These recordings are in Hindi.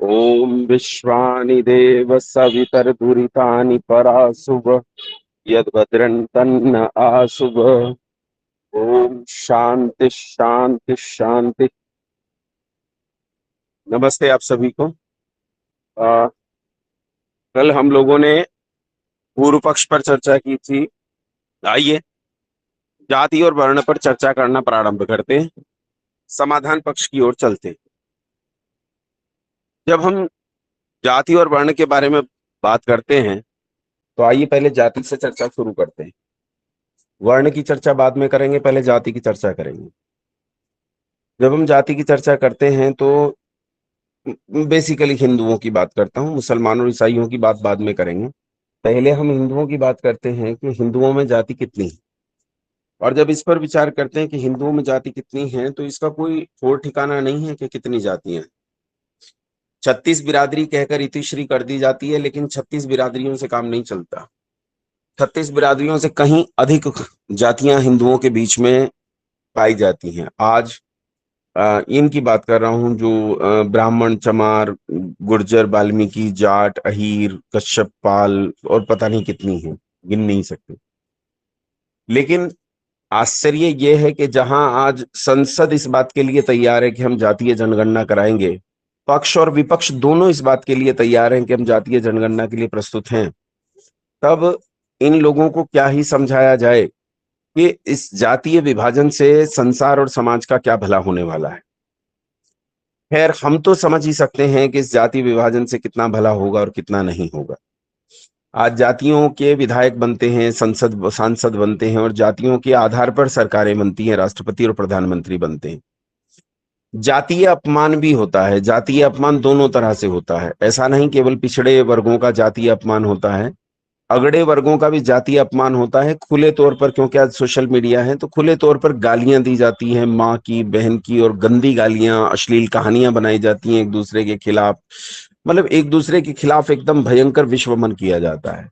ओम विश्वानि देव सवितर्दुरितानि पराशुभ यद्भद्रं तन्न आशुभ। ओम शांति शांति शांति। नमस्ते आप सभी को। आ, कल हम लोगों ने पूर्व पक्ष पर चर्चा की थी। आइए जाति और वर्ण पर चर्चा करना प्रारंभ करते हैं, समाधान पक्ष की ओर चलते हैं। जब हम जाति और वर्ण के बारे में बात करते हैं तो आइए पहले जाति से चर्चा शुरू करते हैं। वर्ण की चर्चा बाद में करेंगे, पहले जाति की चर्चा करेंगे। जब हम जाति की चर्चा करते हैं तो बेसिकली हिंदुओं की बात करता हूँ, मुसलमानों और ईसाइयों की बात बाद में करेंगे। पहले हम हिंदुओं की बात करते हैं कि हिंदुओं में जाति कितनी है। और जब इस पर विचार करते हैं कि हिंदुओं में जाति कितनी है तो इसका कोई ठोर ठिकाना नहीं है कि कितनी जातियां हैं। 36 बिरादरी कहकर इतिश्री कर दी जाती है, लेकिन 36 बिरादरियों से काम नहीं चलता। 36 बिरादरियों से कहीं अधिक जातियां हिंदुओं के बीच में पाई जाती हैं। आज इनकी बात कर रहा हूं, जो ब्राह्मण, चमार, गुर्जर, वाल्मीकि, जाट, अहीर, कश्यप, पाल और पता नहीं कितनी है, गिन नहीं सकते। लेकिन आश्चर्य यह है कि जहां आज संसद इस बात के लिए तैयार है कि हम जातीय जनगणना कराएंगे, पक्ष और विपक्ष दोनों इस बात के लिए तैयार हैं कि हम जातीय जनगणना के लिए प्रस्तुत हैं, तब इन लोगों को क्या ही समझाया जाए कि इस जातीय विभाजन से संसार और समाज का क्या भला होने वाला है। खैर, हम तो समझ ही सकते हैं कि इस जाति विभाजन से कितना भला होगा और कितना नहीं होगा। आज जातियों के विधायक बनते हैं, सांसद बनते हैं, और जातियों के आधार पर सरकारें बनती हैं, राष्ट्रपति और प्रधानमंत्री बनते हैं। जातीय अपमान भी होता है। जातीय अपमान दोनों तरह से होता है। ऐसा नहीं केवल पिछड़े वर्गों का जातीय अपमान होता है, अगड़े वर्गों का भी जातीय अपमान होता है खुले तौर पर, क्योंकि आज सोशल मीडिया है तो खुले तौर पर गालियां दी जाती हैं, माँ की, बहन की, और गंदी गालियां, अश्लील कहानियां बनाई जाती हैं एक दूसरे के खिलाफ। मतलब एक दूसरे के खिलाफ एकदम भयंकर विश्वमन किया जाता है।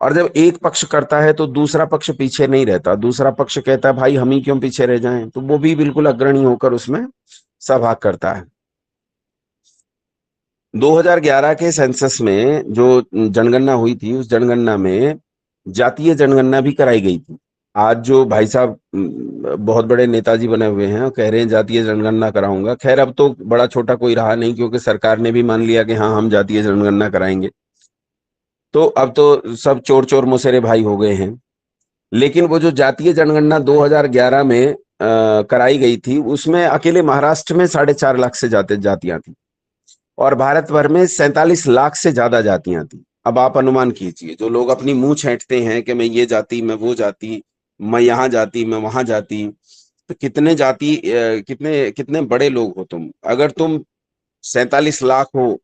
और जब एक पक्ष करता है तो दूसरा पक्ष पीछे नहीं रहता। दूसरा पक्ष कहता है भाई हम ही क्यों पीछे रह जाएं, तो वो भी बिल्कुल अग्रणी होकर उसमें सहभाग करता है। 2011 के सेंसस में जो जनगणना हुई थी, उस जनगणना में जातीय जनगणना भी कराई गई थी। आज जो भाई साहब बहुत बड़े नेताजी बने हुए हैं और कह रहे हैं जातीय जनगणना कराऊंगा, खैर अब तो बड़ा छोटा कोई रहा नहीं, क्योंकि सरकार ने भी मान लिया कि हाँ हम जातीय जनगणना कराएंगे। तो अब तो सब चोर चोर मुसेरे भाई हो गए हैं। लेकिन वो जो जातीय जनगणना 2011 में कराई गई थी, उसमें अकेले महाराष्ट्र में 4.5 लाख से ज्यादा जातियां थी और भारत भर में 47 लाख से ज्यादा जातियां थी। अब आप अनुमान कीजिए, जो लोग अपनी मुंह छेंटते हैं कि मैं ये जाति, मैं वो जाति, मैं यहाँ जाति, मैं वहां जाति, तो कितने जाति, कितने कितने बड़े लोग हो तुम। अगर तुम 47 लाख हो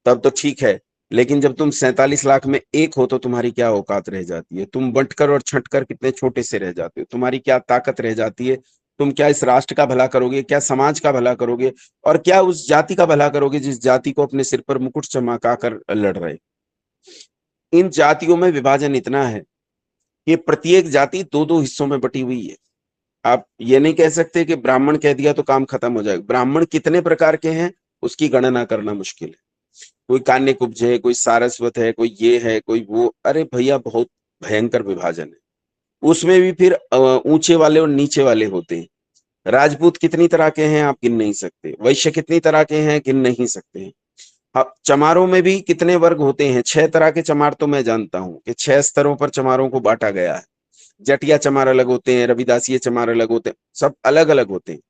तब तो ठीक है, लेकिन जब तुम 47 लाख में एक हो तो तुम्हारी क्या औकात रह जाती है। तुम बंटकर और छंटकर कितने छोटे से रह जाते हो। तुम्हारी क्या ताकत रह जाती है। तुम क्या इस राष्ट्र का भला करोगे, क्या समाज का भला करोगे, और क्या उस जाति का भला करोगे जिस जाति को अपने सिर पर मुकुट चमका कर लड़ रहे। इन जातियों में विभाजन इतना है कि प्रत्येक जाति दो दो हिस्सों में बटी हुई है। आप ये नहीं कह सकते कि ब्राह्मण कह दिया तो काम खत्म हो जाएगा। ब्राह्मण कितने प्रकार के हैं उसकी गणना करना मुश्किल है। कोई कान्य कुब्ज है, कोई सारस्वत है, कोई ये है, कोई वो। अरे भैया, बहुत भयंकर विभाजन है। उसमें भी फिर ऊंचे वाले और नीचे वाले होते हैं। राजपूत कितनी तरह के हैं आप गिन नहीं सकते। वैश्य कितनी तरह के हैं गिन नहीं सकते हैं। अब चमारों में भी कितने वर्ग होते हैं। 6 तरह के चमार तो मैं जानता हूं कि 6 स्तरों पर चमारों को बांटा गया है। जटिया चमार अलग होते हैं, रविदासीय चमार अलग होते हैं, सब अलग अलग होते हैं।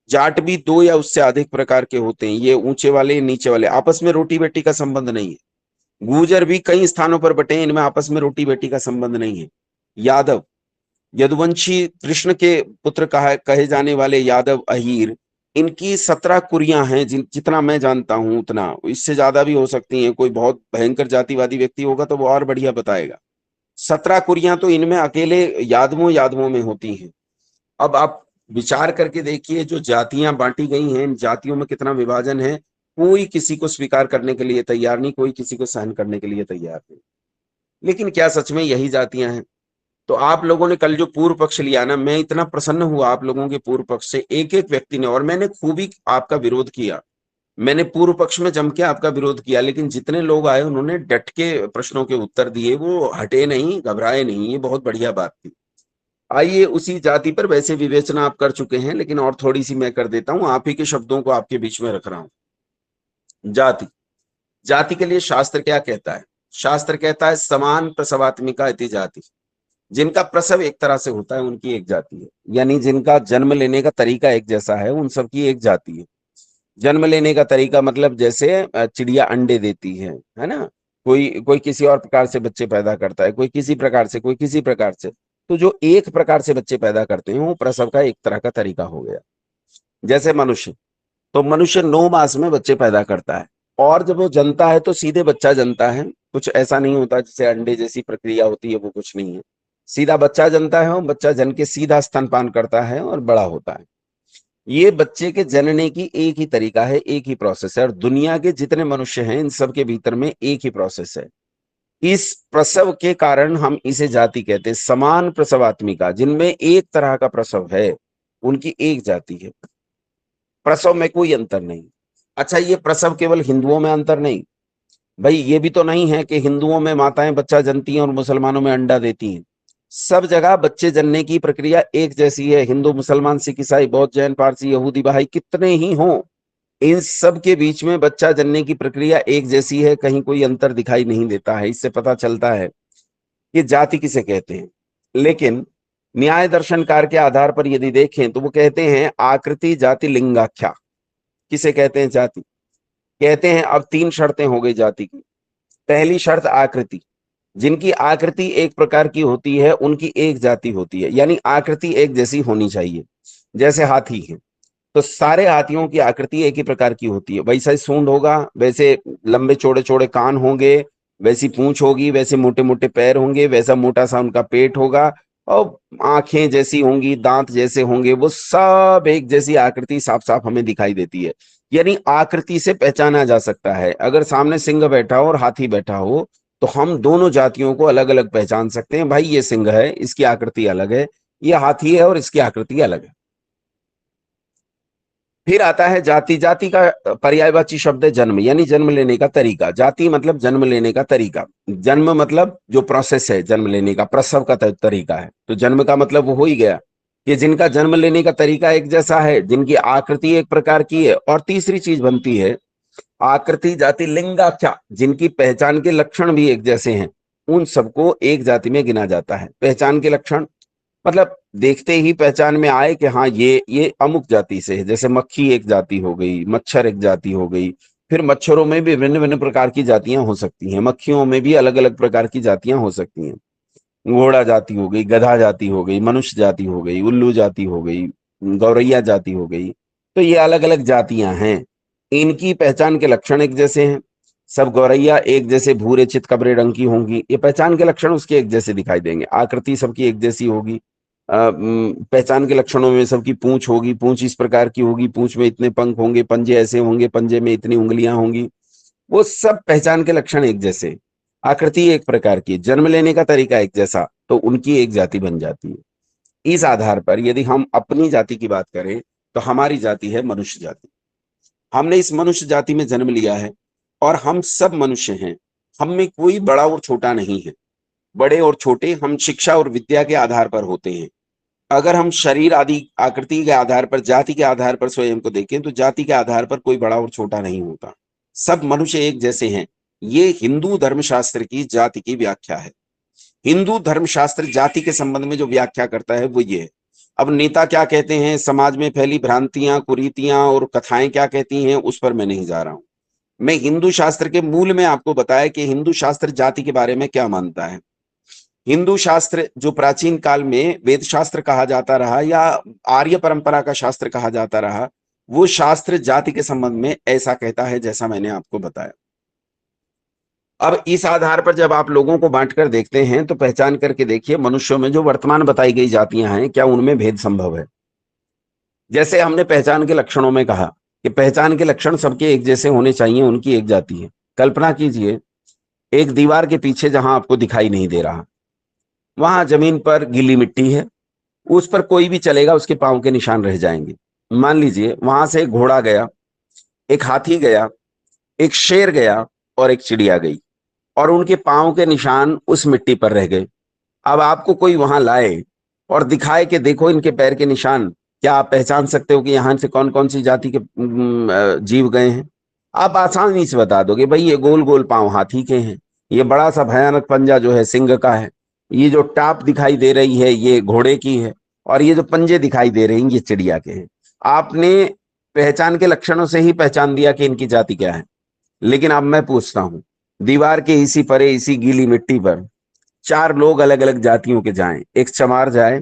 जाट भी 2 या उससे अधिक प्रकार के होते हैं। ये ऊंचे वाले, नीचे वाले, आपस में रोटी बेटी का संबंध नहीं है। गुर्जर भी कई स्थानों पर बटे हैं, इनमें आपस में रोटी बेटी का संबंध नहीं है। यादव, यदुवंशी कृष्ण के पुत्र कहे जाने वाले यादव, अहीर, इनकी 17 कुरियां हैं। जितना मैं जानता हूं उतना, इससे ज्यादा भी हो सकती हैं। कोई बहुत भयंकर जातिवादी व्यक्ति होगा तो वो और बढ़िया बताएगा। 17 कुरियां तो इनमें अकेले यादवों यादवों में होती हैं। अब आप विचार करके देखिए, जो जातियां बांटी गई हैं, इन जातियों में कितना विभाजन है। कोई किसी को स्वीकार करने के लिए तैयार नहीं, कोई किसी को सहन करने के लिए तैयार नहीं। लेकिन क्या सच में यही जातियां हैं? तो आप लोगों ने कल जो पूर्व पक्ष लिया ना, मैं इतना प्रसन्न हुआ आप लोगों के पूर्व पक्ष से। एक एक व्यक्ति ने, और मैंने खूब ही आपका विरोध किया। मैंने पूर्व पक्ष में जम के आपका विरोध किया, लेकिन जितने लोग आए उन्होंने डट के प्रश्नों के उत्तर दिए, वो हटे नहीं, घबराए नहीं, ये बहुत बढ़िया बात थी। आइए उसी जाति पर, वैसे विवेचना आप कर चुके हैं लेकिन और थोड़ी सी मैं कर देता हूं, आप ही के शब्दों को आपके बीच में रख रहा हूं। जाति, जाति के लिए शास्त्र क्या कहता है? शास्त्र कहता है समान प्रसवात्मिका इति जाति। जिनका प्रसव एक तरह से होता है उनकी एक जाति है, यानी जिनका जन्म लेने का तरीका एक जैसा है उन सबकी एक जाति है। जन्म लेने का तरीका मतलब जैसे चिड़िया अंडे देती है ना, कोई कोई किसी और प्रकार से बच्चे पैदा करता है, कोई किसी प्रकार से, कोई किसी प्रकार से। तो जो एक प्रकार से बच्चे पैदा करते हैं वो प्रसव का एक तरह का तरीका हो गया। जैसे मनुष्य, तो मनुष्य 9 मास में बच्चे पैदा करता है, और जब वो जनता है तो सीधे बच्चा जनता है, कुछ ऐसा नहीं होता जैसे अंडे जैसी प्रक्रिया होती है, वो कुछ नहीं है। सीधा बच्चा जनता है और बच्चा जन के सीधा स्तनपान करता है और बड़ा होता है। ये बच्चे के जनने की एक ही तरीका है, एक ही प्रोसेस है, और दुनिया के जितने मनुष्य हैं इन सब के भीतर में एक ही प्रोसेस है। इस प्रसव के कारण हम इसे जाति कहते हैं। समान प्रसवात्मिका, जिनमें एक तरह का प्रसव है उनकी एक जाति है, प्रसव में कोई अंतर नहीं। अच्छा, ये प्रसव केवल हिंदुओं में अंतर नहीं, भाई ये भी तो नहीं है कि हिंदुओं में माताएं बच्चा जनती हैं और मुसलमानों में अंडा देती हैं। सब जगह बच्चे जनने की प्रक्रिया एक जैसी है। हिंदू, मुसलमान, सिख, ईसाई, बौद्ध, जैन, पारसी, यहूदी, बहाई कितने ही हों, इन सब के बीच में बच्चा जनने की प्रक्रिया एक जैसी है, कहीं कोई अंतर दिखाई नहीं देता है। इससे पता चलता है कि जाति किसे कहते हैं। लेकिन न्याय दर्शनकार के आधार पर यदि देखें तो वो कहते हैं आकृति जाति लिंगाख्या। किसे कहते हैं जाति? कहते हैं अब 3 शर्तें हो गई जाति की। पहली शर्त आकृति, जिनकी आकृति एक प्रकार की होती है उनकी एक जाति होती है, यानी आकृति एक जैसी होनी चाहिए। जैसे हाथी है तो सारे हाथियों की आकृति एक ही प्रकार की होती है, वैसा ही सूंड होगा, वैसे लंबे चौड़े चौड़े कान होंगे, वैसी पूंछ होगी, वैसे मोटे मोटे पैर होंगे, वैसा मोटा सा उनका पेट होगा, और आंखें जैसी होंगी, दांत जैसे होंगे, वो सब एक जैसी आकृति साफ साफ हमें दिखाई देती है। यानी आकृति से पहचाना जा सकता है। अगर सामने सिंह बैठा हो और हाथी बैठा हो तो हम दोनों जातियों को अलग अलग पहचान सकते हैं, भाई ये सिंह है, इसकी आकृति अलग है, ये हाथी है और इसकी आकृति अलग है। फिर आता है जाति। जाति का पर्यायवाची शब्द है जन्म, यानी जन्म लेने का तरीका। जाति मतलब जन्म लेने का तरीका। जन्म मतलब जो प्रोसेस है जन्म लेने का, प्रसव का तरीका है। तो जन्म का मतलब वो हो ही गया कि जिनका जन्म लेने का तरीका एक जैसा है, जिनकी आकृति एक प्रकार की है। और तीसरी चीज बनती है आकृति जाति लिंगाख्या, जिनकी पहचान के लक्षण भी एक जैसे हैं, उन सबको एक जाति में गिना जाता है। पहचान के लक्षण मतलब देखते ही पहचान में आए कि हाँ ये अमुक जाति से है। जैसे मक्खी एक जाति हो गई, मच्छर एक जाति हो गई। फिर मच्छरों में भी भिन्न भिन्न प्रकार की जातियां हो सकती हैं, मक्खियों में भी अलग अलग प्रकार की जातियां हो सकती हैं। घोड़ा जाति हो गई, गधा जाति हो गई, मनुष्य जाति हो गई, उल्लू जाति हो गई, गौरैया जाति हो गई। तो ये अलग अलग जातियां हैं, इनकी पहचान के लक्षण एक जैसे हैं। सब गौरैया एक जैसे भूरे चित कबरे रंग की होंगी, ये पहचान के लक्षण उसके एक जैसे दिखाई देंगे। आकृति सबकी एक जैसी होगी। पहचान के लक्षणों में सबकी पूंछ होगी, पूंछ इस प्रकार की होगी, पूंछ में इतने पंख होंगे, पंजे ऐसे होंगे, पंजे में इतनी उंगलियां होंगी। वो सब पहचान के लक्षण एक जैसे, आकृति एक प्रकार की, जन्म लेने का तरीका एक जैसा, तो उनकी एक जाति बन जाती है। इस आधार पर यदि हम अपनी जाति की बात करें तो हमारी जाति है मनुष्य जाति। हमने इस मनुष्य जाति में जन्म लिया है और हम सब मनुष्य हैं। हम में कोई बड़ा और छोटा नहीं है। बड़े और छोटे हम शिक्षा और विद्या के आधार पर होते हैं। अगर हम शरीर आदि आकृति के आधार पर, जाति के आधार पर स्वयं को देखें तो जाति के आधार पर कोई बड़ा और छोटा नहीं होता, सब मनुष्य एक जैसे हैं। ये हिंदू धर्मशास्त्र की जाति की व्याख्या है। हिंदू धर्मशास्त्र जाति के संबंध में जो व्याख्या करता है वो ये है। अब नेता क्या कहते हैं, समाज में फैली भ्रांतियां, कुरीतियां और कथाएं क्या कहती हैं, उस पर मैं नहीं जा रहा हूं। मैं हिंदू शास्त्र के मूल में आपको बताया कि हिंदू शास्त्र जाति के बारे में क्या मानता है। हिंदू शास्त्र जो प्राचीन काल में वेद शास्त्र कहा जाता रहा या आर्य परंपरा का शास्त्र कहा जाता रहा, वो शास्त्र जाति के संबंध में ऐसा कहता है जैसा मैंने आपको बताया। अब इस आधार पर जब आप लोगों को बांटकर देखते हैं तो पहचान करके देखिए मनुष्यों में जो वर्तमान बताई गई जातियां हैं क्या उनमें भेद संभव है। जैसे हमने पहचान के लक्षणों में कहा कि पहचान के लक्षण सबके एक जैसे होने चाहिए, उनकी एक जाति है। कल्पना कीजिए एक दीवार के पीछे जहां आपको दिखाई नहीं दे रहा, वहां जमीन पर गीली मिट्टी है, उस पर कोई भी चलेगा उसके पांव के निशान रह जाएंगे। मान लीजिए वहां से एक घोड़ा गया एक हाथी गया, एक शेर गया और एक चिड़िया गई, और उनके पांव के निशान उस मिट्टी पर रह गए। अब आपको कोई वहां लाए और दिखाए कि देखो इनके पैर के निशान, क्या आप पहचान सकते हो कि यहां से कौन कौन सी जाति के जीव गए हैं? आप आसानी से बता दोगे भाई ये गोल गोल पांव हाथी के हैं, ये बड़ा सा भयानक पंजा जो है सिंह का है, ये जो टाप दिखाई दे रही है ये घोड़े की है, और ये जो पंजे दिखाई दे रही हैं ये चिड़िया के हैं। आपने पहचान के लक्षणों से ही पहचान दिया कि इनकी जाति क्या है। लेकिन अब मैं पूछता हूं, दीवार के इसी परे इसी गीली मिट्टी पर चार लोग अलग अलग जातियों के जाएं, एक चमार जाए,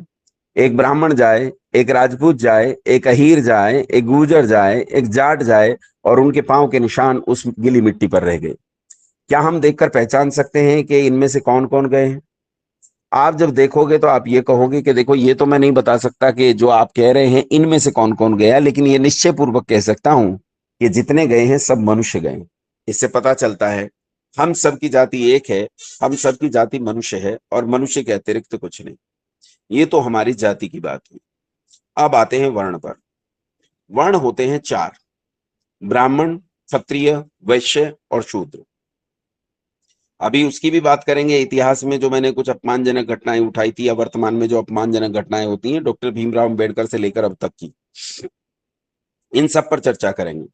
एक ब्राह्मण जाए, एक राजपूत जाए, एक अहीर जाए, एक गुर्जर जाए, एक जाट जाए, और उनके पांव के निशान उस गीली मिट्टी पर रह गए। क्या हम देखकर पहचान सकते हैं कि इनमें से कौन कौन गए हैं? आप जब देखोगे तो आप ये कहोगे कि देखो ये तो मैं नहीं बता सकता कि जो आप कह रहे हैं इनमें से कौन कौन गया, लेकिन ये निश्चय पूर्वक कह सकता हूं कि जितने गए हैं सब मनुष्य गए। इससे पता चलता है हम सबकी जाति एक है, हम सबकी जाति मनुष्य है, और मनुष्य के अतिरिक्त कुछ नहीं। ये तो हमारी जाति की बात हुई। अब आते हैं वर्ण पर। वर्ण होते हैं चार: ब्राह्मण, क्षत्रिय, वैश्य और शूद्र। अभी उसकी भी बात करेंगे, इतिहास में जो मैंने कुछ अपमानजनक घटनाएं उठाई थी या वर्तमान में जो अपमानजनक घटनाएं होती हैं डॉक्टर भीमराव अंबेडकर से लेकर अब तक की, इन सब पर चर्चा करेंगे।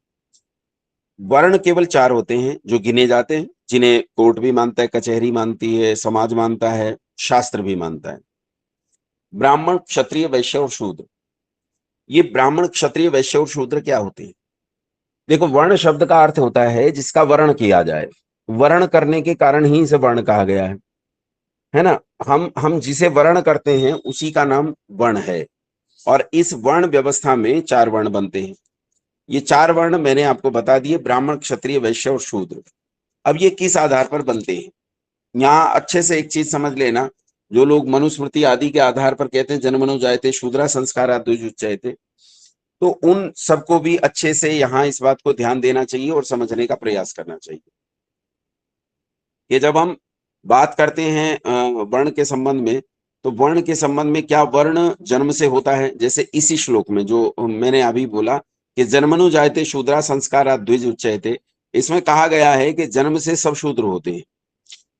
वर्ण केवल चार होते हैं जो गिने जाते हैं, जिन्हें कोर्ट भी मानता है, कचहरी मानती है, समाज मानता है, शास्त्र भी मानता है: ब्राह्मण, क्षत्रिय, वैश्य और शूद्र। ये ब्राह्मण, क्षत्रिय, वैश्य और शूद्र क्या होते हैं? देखो, वर्ण शब्द का अर्थ होता है जिसका वर्ण किया जाए। वर्ण करने के कारण ही इसे वर्ण कहा गया है ना? हम जिसे वर्ण करते हैं उसी का नाम वर्ण है। और इस वर्ण व्यवस्था में चार वर्ण बनते हैं। ये चार वर्ण मैंने आपको बता दिए: ब्राह्मण, क्षत्रिय, वैश्य और शूद्र। अब ये किस आधार पर बनते हैं? यहाँ अच्छे से एक चीज समझ लेना, जो लोग मनुस्मृति आदि के आधार पर कहते हैं जन्मनो जायते शूद्रा संस्कारात् द्विजुच्यते, तो उन सबको भी अच्छे से यहाँ इस बात को ध्यान देना चाहिए और समझने का प्रयास करना चाहिए कि जब हम बात करते हैं वर्ण के संबंध में, तो वर्ण के संबंध में क्या वर्ण जन्म से होता है? जैसे इसी श्लोक में जो मैंने अभी बोला कि जन्मनु जायते शूद्रा संस्कारात् द्विज उच्यते, इसमें कहा गया है कि जन्म से सब शूद्र होते हैं,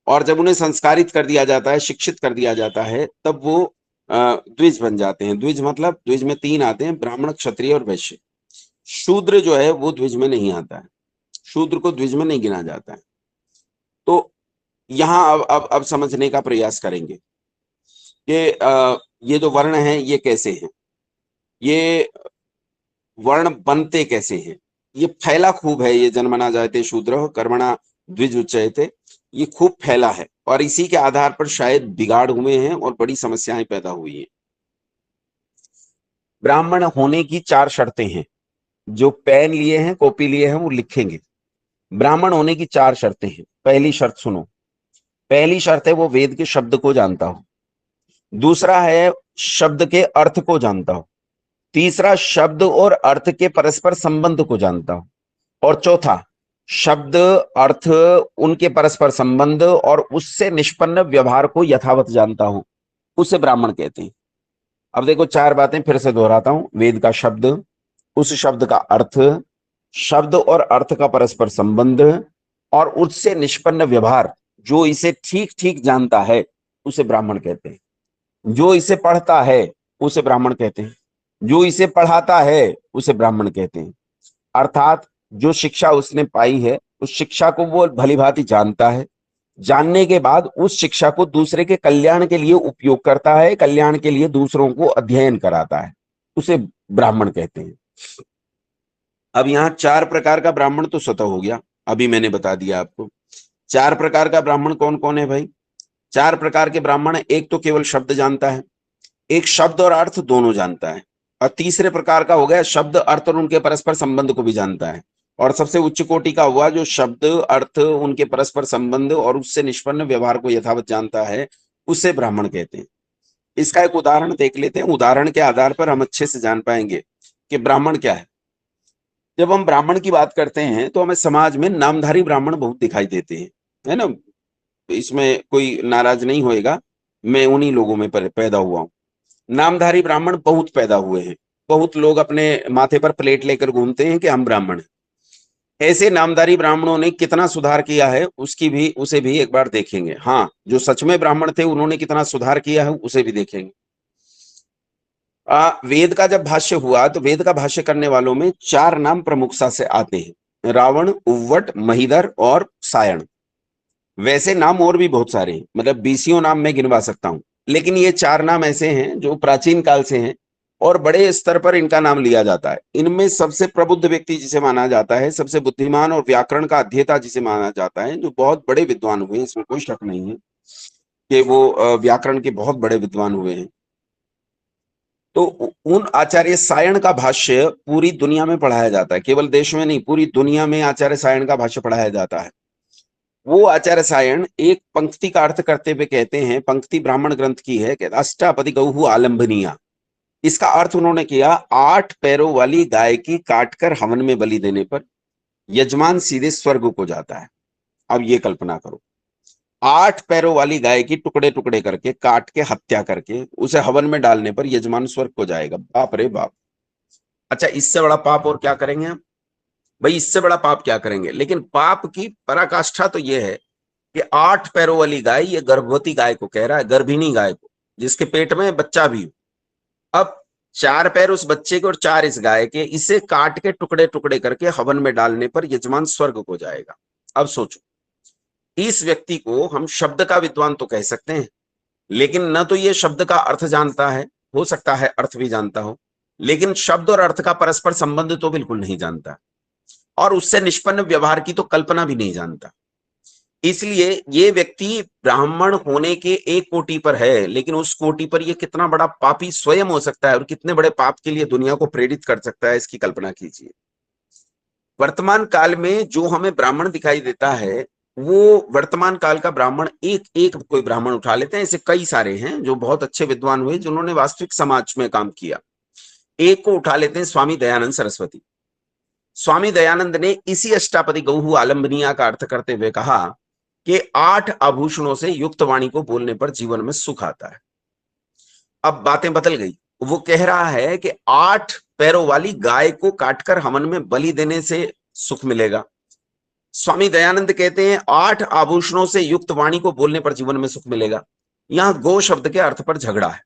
और जब उन्हें संस्कारित कर दिया जाता है, शिक्षित कर दिया जाता है, तब वो द्विज बन जाते हैं। द्विज मतलब द्विज में तीन आते हैं: ब्राह्मण, क्षत्रिय और वैश्य। शूद्र जो है वो द्विज में नहीं आता है, शूद्र को द्विज में नहीं गिना जाता है। तो यहाँ अब समझने का प्रयास करेंगे कि ये जो वर्ण है ये कैसे हैं, ये वर्ण बनते कैसे हैं। ये फैला खूब है, ये जन्मना जायते शूद्र कर्मणा द्विज उच्यते, ये खूब फैला है, और इसी के आधार पर शायद बिगाड़ हुए हैं और बड़ी समस्याएं पैदा हुई हैं। ब्राह्मण होने की चार शर्तें हैं। जो पेन लिए हैं, कॉपी लिए हैं, वो लिखेंगे। ब्राह्मण होने की चार शर्तें हैं। पहली शर्त सुनो। पहली शर्त है वो वेद के शब्द को जानता हो। दूसरा है शब्द के अर्थ को जानता हो। तीसरा, शब्द और अर्थ के परस्पर संबंध को जानता हो। और चौथा, शब्द, अर्थ, उनके परस्पर संबंध और उससे निष्पन्न व्यवहार को यथावत जानता हो, उसे ब्राह्मण कहते हैं। अब देखो, चार बातें फिर से दोहराता हूं: वेद का शब्द, उस शब्द का अर्थ, शब्द और अर्थ का परस्पर संबंध, और उससे निष्पन्न व्यवहार। जो इसे ठीक ठीक जानता है उसे ब्राह्मण कहते हैं। जो इसे पढ़ता है उसे ब्राह्मण कहते हैं। जो इसे पढ़ाता है उसे ब्राह्मण कहते हैं। अर्थात जो शिक्षा उसने पाई है उस शिक्षा को वो भली भांति जानता है। जानने के बाद उस शिक्षा को दूसरे के कल्याण के लिए उपयोग करता है, कल्याण के लिए दूसरों को अध्ययन कराता है, उसे ब्राह्मण कहते हैं। अब यहाँ चार प्रकार का ब्राह्मण तो स्वतः हो गया, अभी मैंने बता दिया आपको। चार प्रकार का ब्राह्मण कौन कौन है भाई? चार प्रकार के ब्राह्मण: एक तो केवल शब्द जानता है, एक शब्द और अर्थ दोनों जानता है, और तीसरे प्रकार का हो गया शब्द, अर्थ और उनके परस्पर संबंध को भी जानता है, और सबसे उच्च कोटि का हुआ जो शब्द, अर्थ, उनके परस्पर संबंध और उससे निष्पन्न व्यवहार को यथावत जानता है, उसे ब्राह्मण कहते हैं। इसका एक उदाहरण देख लेते हैं। उदाहरण के आधार पर हम अच्छे से जान पाएंगे कि ब्राह्मण क्या है। जब हम ब्राह्मण की बात करते हैं तो हमें समाज में नामधारी ब्राह्मण बहुत दिखाई देते हैं, है ना? इसमें कोई नाराज नहीं होएगा, मैं उन्हीं लोगों में पैदा हुआ हूं। नामधारी ब्राह्मण बहुत पैदा हुए हैं। बहुत लोग अपने माथे पर प्लेट लेकर घूमते हैं कि हम ब्राह्मण हैं। ऐसे नामधारी ब्राह्मणों ने कितना सुधार किया है उसे भी एक बार देखेंगे। हाँ, जो सच में ब्राह्मण थे उन्होंने कितना सुधार किया है उसे भी देखेंगे। वेद का जब भाष्य हुआ तो वेद का भाष्य करने वालों में 4 नाम प्रमुखता से आते हैं, रावण, उव्वट, महिधर और सायण। वैसे नाम और भी बहुत सारे हैं, मतलब 20 नाम मैं गिनवा सकता हूं, लेकिन ये 4 नाम ऐसे हैं जो प्राचीन काल से हैं और बड़े स्तर पर इनका नाम लिया जाता है। इनमें सबसे प्रबुद्ध व्यक्ति जिसे माना जाता है, सबसे बुद्धिमान और व्याकरण का अध्येता जिसे माना जाता है, जो बहुत बड़े विद्वान हुए, इसमें कोई शक नहीं है कि वो व्याकरण के बहुत बड़े विद्वान हुए हैं। तो उन आचार्य सायण का भाष्य पूरी दुनिया में पढ़ाया जाता है, केवल देश में नहीं, पूरी दुनिया में आचार्य सायण का भाष्य पढ़ाया जाता है। वो आचार्य सायण एक पंक्ति का अर्थ करते हुए कहते हैं, पंक्ति ब्राह्मण ग्रंथ की है कि अष्टापदी गौहु आलंबनिया। इसका अर्थ उन्होंने किया, 8 पैरों वाली गाय की काटकर हवन में बलि देने पर यजमान सीधे स्वर्ग को जाता है। अब ये कल्पना करो, 8 पैरों वाली गाय की टुकड़े टुकड़े करके काट के हत्या करके उसे हवन में डालने पर यजमान स्वर्ग को जाएगा। बाप रे बाप! अच्छा, इससे बड़ा पाप और क्या करेंगे हम? भाई इससे बड़ा पाप क्या करेंगे? लेकिन पाप की पराकाष्ठा तो यह है कि 8 पैरों वाली गाय, ये गर्भवती गाय को कह रहा है, गर्भिणी गाय को, जिसके पेट में बच्चा भी हो। अब 4 पैर उस बच्चे के और 4 इस गाय के, इसे काट के टुकड़े टुकड़े करके हवन में डालने पर यजमान स्वर्ग को जाएगा। अब सोचो, इस व्यक्ति को हम शब्द का विद्वान तो कह सकते हैं, लेकिन न तो ये शब्द का अर्थ जानता है, हो सकता है अर्थ भी जानता हो, लेकिन शब्द और अर्थ का परस्पर संबंध तो बिल्कुल नहीं जानता, और उससे निष्पन्न व्यवहार की तो कल्पना भी नहीं जानता। इसलिए ये व्यक्ति ब्राह्मण होने के एक कोटि पर है, लेकिन उस कोटि पर ये कितना बड़ा पापी स्वयं हो सकता है और कितने बड़े पाप के लिए दुनिया को प्रेरित कर सकता है, इसकी कल्पना कीजिए। वर्तमान काल में जो हमें ब्राह्मण दिखाई देता है, वो वर्तमान काल का ब्राह्मण एक एक कोई ब्राह्मण उठा लेते हैं, ऐसे कई सारे हैं जो बहुत अच्छे विद्वान हुए, जिन्होंने वास्तविक समाज में काम किया। एक को उठा लेते हैं, स्वामी दयानंद सरस्वती। स्वामी दयानंद ने इसी अष्टापदी गौहु आलंबनिया का अर्थ करते हुए कहा कि 8 आभूषणों से युक्त वाणी को बोलने पर जीवन में सुख आता है। अब बातें बदल गई, वो कह रहा है कि 8 पैरों वाली गाय को काटकर हवन में बलि देने से सुख मिलेगा। स्वामी दयानंद कहते हैं 8 आभूषणों से युक्त वाणी को बोलने पर जीवन में सुख मिलेगा। यहां गौ शब्द के अर्थ पर झगड़ा है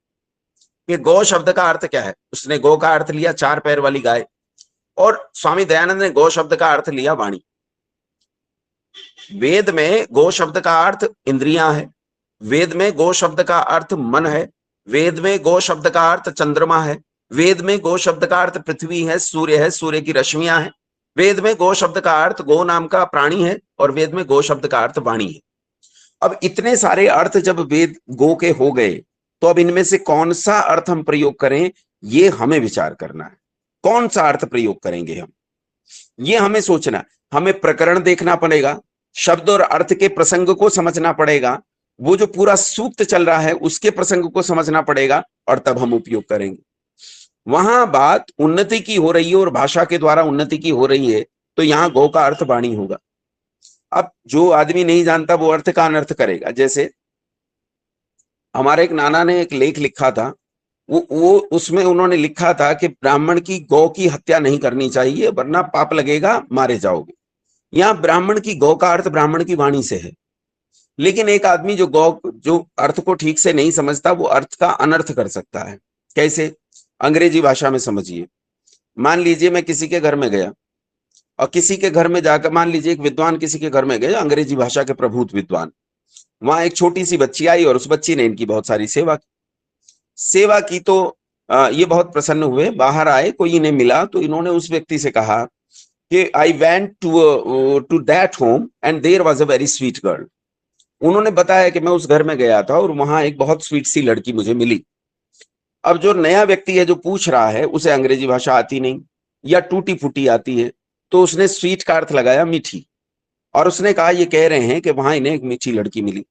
कि गौ शब्द का अर्थ क्या है। उसने गौ का अर्थ लिया 4 पैर वाली गाय, और स्वामी दयानंद ने गौ शब्द का अर्थ लिया वाणी। वेद में गौ शब्द का अर्थ इंद्रियां है, वेद में गौ शब्द का अर्थ मन है, वेद में गौ शब्द का अर्थ चंद्रमा है, वेद में गौ शब्द का अर्थ पृथ्वी है, सूर्य की रश्मियां हैं, वेद में गौ शब्द का अर्थ गौ नाम का प्राणी है, और वेद में गौ शब्द का अर्थ वाणी है। अब इतने सारे अर्थ जब वेद गो के हो गए, तो अब इनमें से कौन सा अर्थ हम प्रयोग करें, ये हमें विचार करना है। कौन सा अर्थ प्रयोग करेंगे हम, ये हमें सोचना। हमें प्रकरण देखना पड़ेगा, शब्द और अर्थ के प्रसंग को समझना पड़ेगा, वो जो पूरा सूक्त चल रहा है उसके प्रसंग को समझना पड़ेगा, और तब हम उपयोग करेंगे। वहां बात उन्नति की हो रही है और भाषा के द्वारा उन्नति की हो रही है, तो यहां गौ का अर्थ वाणी होगा। अब जो आदमी नहीं जानता वो अर्थ का अनर्थ करेगा। जैसे हमारे एक नाना ने एक लेख लिखा था, वो उसमें उन्होंने लिखा था कि ब्राह्मण की गौ की हत्या नहीं करनी चाहिए, वरना पाप लगेगा, मारे जाओगे। यहाँ ब्राह्मण की गौ का अर्थ ब्राह्मण की वाणी से है, लेकिन एक आदमी जो अर्थ को ठीक से नहीं समझता, वो अर्थ का अनर्थ कर सकता है। कैसे? अंग्रेजी भाषा में समझिए। मान लीजिए मैं किसी के घर में गया, और किसी के घर में जाकर, मान लीजिए एक विद्वान किसी के घर में गए, अंग्रेजी भाषा के प्रभुत विद्वान, वहां एक छोटी सी बच्ची आई और उस बच्ची ने इनकी बहुत सारी सेवा की। तो ये बहुत प्रसन्न हुए, बाहर आए, कोई इन्हें मिला, तो इन्होंने उस व्यक्ति से कहा कि I went to that home and there was a very sweet girl. उन्होंने बताया कि मैं उस घर में गया था और वहां एक बहुत स्वीट सी लड़की मुझे मिली। अब जो नया व्यक्ति है जो पूछ रहा है, उसे अंग्रेजी भाषा आती नहीं या टूटी फूटी आती है, तो उसने स्वीट का अर्थ लगाया मीठी, और उसने कहा ये कह रहे हैं कि वहां इन्हें एक मीठी लड़की मिली।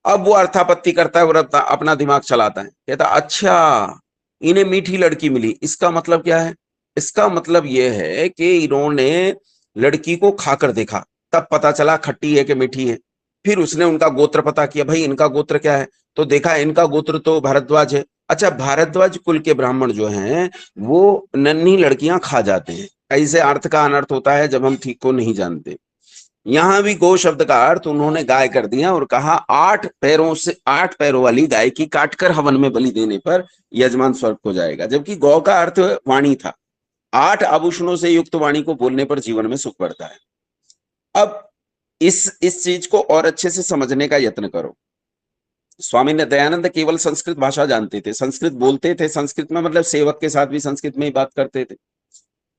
अब वो अर्थापत्ति करता है और अपना दिमाग चलाता है, कहता अच्छा इन्हें मीठी लड़की मिली, इसका मतलब क्या है? इसका मतलब ये है कि इन्होंने लड़की को खाकर देखा, तब पता चला खट्टी है कि मीठी है। फिर उसने उनका गोत्र पता किया, भाई इनका गोत्र क्या है, तो देखा इनका गोत्र तो भारद्वाज है। अच्छा, भारद्वाज कुल के ब्राह्मण जो हैं वो नन्ही लड़कियां खा जाते हैं, ऐसे अर्थ का अनर्थ होता है जब हम ठीक को नहीं जानते। यहां भी गो शब्द का अर्थ उन्होंने गाय कर दिया और कहा 8 पैरों वाली गाय की काटकर हवन में बलि देने पर यजमान स्वर्ग को जाएगा, जबकि गौ का अर्थ वाणी था। 8 आभूषणों से युक्त वाणी को बोलने पर जीवन में सुख बढ़ता है। अब इस चीज को और अच्छे से समझने का यत्न करो। स्वामी दयानंद केवल संस्कृत भाषा जानते थे, संस्कृत बोलते थे, संस्कृत में मतलब सेवक के साथ भी संस्कृत में ही बात करते थे।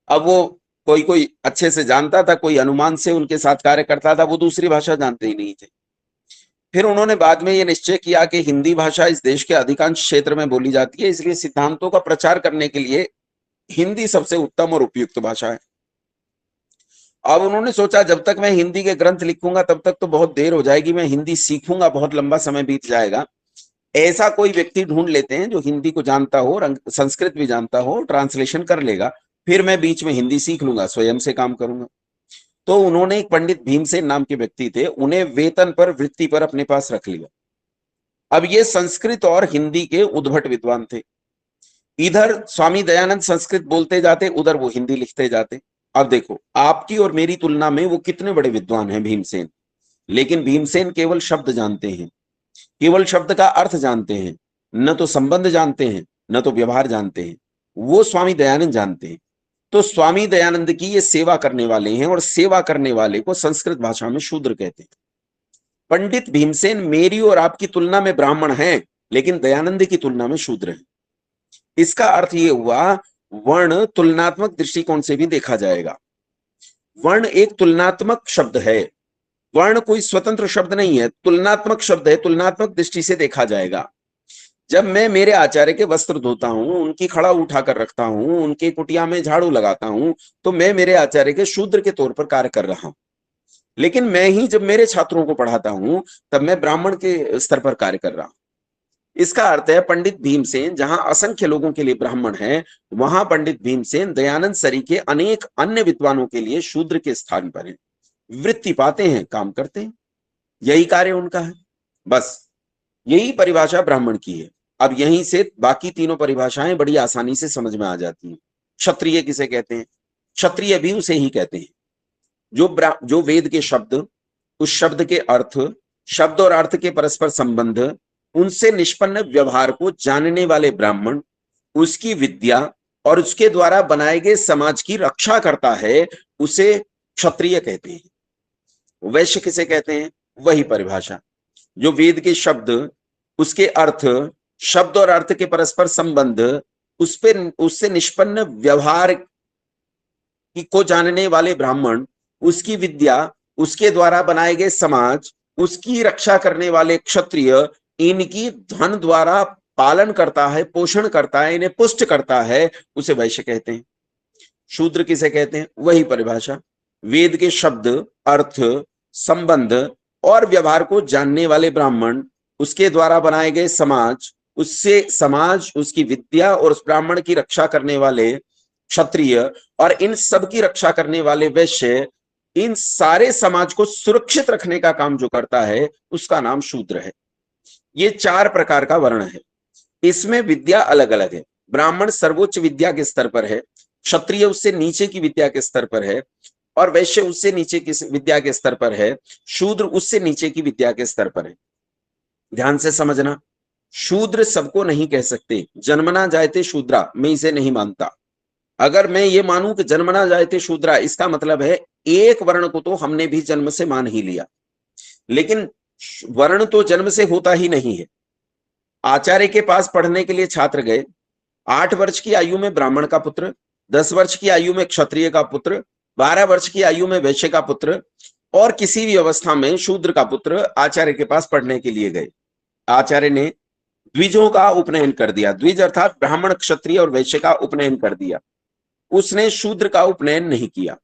अब वो कोई कोई अच्छे से जानता था, कोई अनुमान से उनके साथ कार्य करता था, वो दूसरी भाषा जानते ही नहीं थे। फिर उन्होंने बाद में ये निश्चय किया कि हिंदी भाषा इस देश के अधिकांश क्षेत्र में बोली जाती है, इसलिए सिद्धांतों का प्रचार करने के लिए हिंदी सबसे उत्तम और उपयुक्त भाषा है। अब उन्होंने सोचा जब तक मैं हिंदी के ग्रंथ लिखूंगा तब तक तो बहुत देर हो जाएगी, मैं हिंदी सीखूंगा, बहुत लंबा समय बीत जाएगा। ऐसा कोई व्यक्ति ढूंढ लेते हैं जो हिंदी को जानता हो, संस्कृत भी जानता हो, ट्रांसलेशन कर लेगा, फिर मैं बीच में हिंदी सीख लूंगा, स्वयं से काम करूंगा। तो उन्होंने एक पंडित भीमसेन नाम के व्यक्ति थे, उन्हें वेतन पर, वृत्ति पर अपने पास रख लिया। अब ये संस्कृत और हिंदी के उद्भट विद्वान थे। इधर स्वामी दयानंद संस्कृत बोलते जाते, उधर वो हिंदी लिखते जाते। अब देखो आपकी और मेरी तुलना में वो कितने बड़े विद्वान हैं भीमसेन, लेकिन भीमसेन केवल शब्द जानते हैं, केवल शब्द का अर्थ जानते हैं, न तो संबंध जानते हैं, न तो व्यवहार जानते हैं। वो स्वामी दयानंद जानते हैं। तो स्वामी दयानंद की ये सेवा करने वाले हैं, और सेवा करने वाले को संस्कृत भाषा में शूद्र कहते हैं। पंडित भीमसेन मेरी और आपकी तुलना में ब्राह्मण हैं, लेकिन दयानंद की तुलना में शूद्र हैं। इसका अर्थ ये हुआ, वर्ण तुलनात्मक दृष्टिकोण से भी देखा जाएगा। वर्ण एक तुलनात्मक शब्द है, वर्ण कोई स्वतंत्र शब्द नहीं है, तुलनात्मक शब्द है, तुलनात्मक दृष्टि से देखा जाएगा। जब मैं मेरे आचार्य के वस्त्र धोता हूं, उनकी खड़ा उठाकर रखता हूं, उनके कुटिया में झाड़ू लगाता हूं, तो मैं मेरे आचार्य के शूद्र के तौर पर कार्य कर रहा हूं। लेकिन मैं ही जब मेरे छात्रों को पढ़ाता हूं, तब मैं ब्राह्मण के स्तर पर कार्य कर रहा हूं। इसका अर्थ है पंडित भीमसेन जहां असंख्य लोगों के लिए ब्राह्मण है, वहां पंडित भीमसेन दयानंद सरी के अनेक अन्य विद्वानों के लिए शूद्र के स्थान पर है। वृत्ति पाते हैं, काम करते हैं, यही कार्य उनका है। बस यही परिभाषा ब्राह्मण की है। अब यहीं से बाकी तीनों परिभाषाएं बड़ी आसानी से समझ में आ जाती हैं। क्षत्रिय किसे कहते हैं? क्षत्रिय भी उसे ही कहते हैं जो वेद के शब्द, उस शब्द के अर्थ, शब्द और अर्थ के परस्पर संबंध, उनसे निष्पन्न व्यवहार को जानने वाले ब्राह्मण, उसकी विद्या और उसके द्वारा बनाए गए समाज की रक्षा करता है, उसे क्षत्रिय कहते हैं। वैश्य किसे कहते हैं? वही परिभाषा, जो वेद के शब्द, उसके अर्थ, शब्द और अर्थ के परस्पर संबंध, उससे निष्पन्न व्यवहार को जानने वाले ब्राह्मण, उसकी विद्या, उसके द्वारा बनाए गए समाज, उसकी रक्षा करने वाले क्षत्रिय, इनकी धन द्वारा पालन करता है, पोषण करता है, इन्हें पुष्ट करता है, उसे वैश्य कहते हैं। शूद्र किसे कहते हैं? वही परिभाषा, वेद के शब्द, अर्थ, संबंध और व्यवहार को जानने वाले ब्राह्मण, उसके द्वारा बनाए गए समाज, उसकी विद्या और उस ब्राह्मण की रक्षा करने वाले क्षत्रिय, और इन सब की रक्षा करने वाले वैश्य, इन सारे समाज को सुरक्षित रखने का काम जो करता है, उसका नाम शूद्र है। ये 4 प्रकार का वर्ण है। इसमें विद्या अलग अलग है। ब्राह्मण सर्वोच्च विद्या के स्तर पर है, क्षत्रिय उससे नीचे की विद्या के स्तर पर है, और वैश्य उससे नीचे की विद्या के स्तर पर है, शूद्र उससे नीचे की विद्या के स्तर पर है। ध्यान से समझना, शूद्र सबको नहीं कह सकते। जन्मना जायते शूद्रा, मैं इसे नहीं मानता। अगर मैं ये मानूं कि जन्मना जायते शूद्रा, इसका मतलब है एक वर्ण को तो हमने भी जन्म से मान ही लिया, लेकिन वर्ण तो जन्म से होता ही नहीं है। आचार्य के पास पढ़ने के लिए छात्र गए, 8 वर्ष की आयु में ब्राह्मण का पुत्र, 10 वर्ष की आयु में क्षत्रिय का पुत्र, 12 वर्ष की आयु में वैश्य का पुत्र, और किसी भी अवस्था में शूद्र का पुत्र आचार्य के पास पढ़ने के लिए गए। आचार्य ने द्विजों का उपनयन कर दिया, द्विज अर्थात ब्राह्मण, क्षत्रिय और वैश्य का उपनयन कर दिया। उसने शूद्र का उपनयन नहीं किया,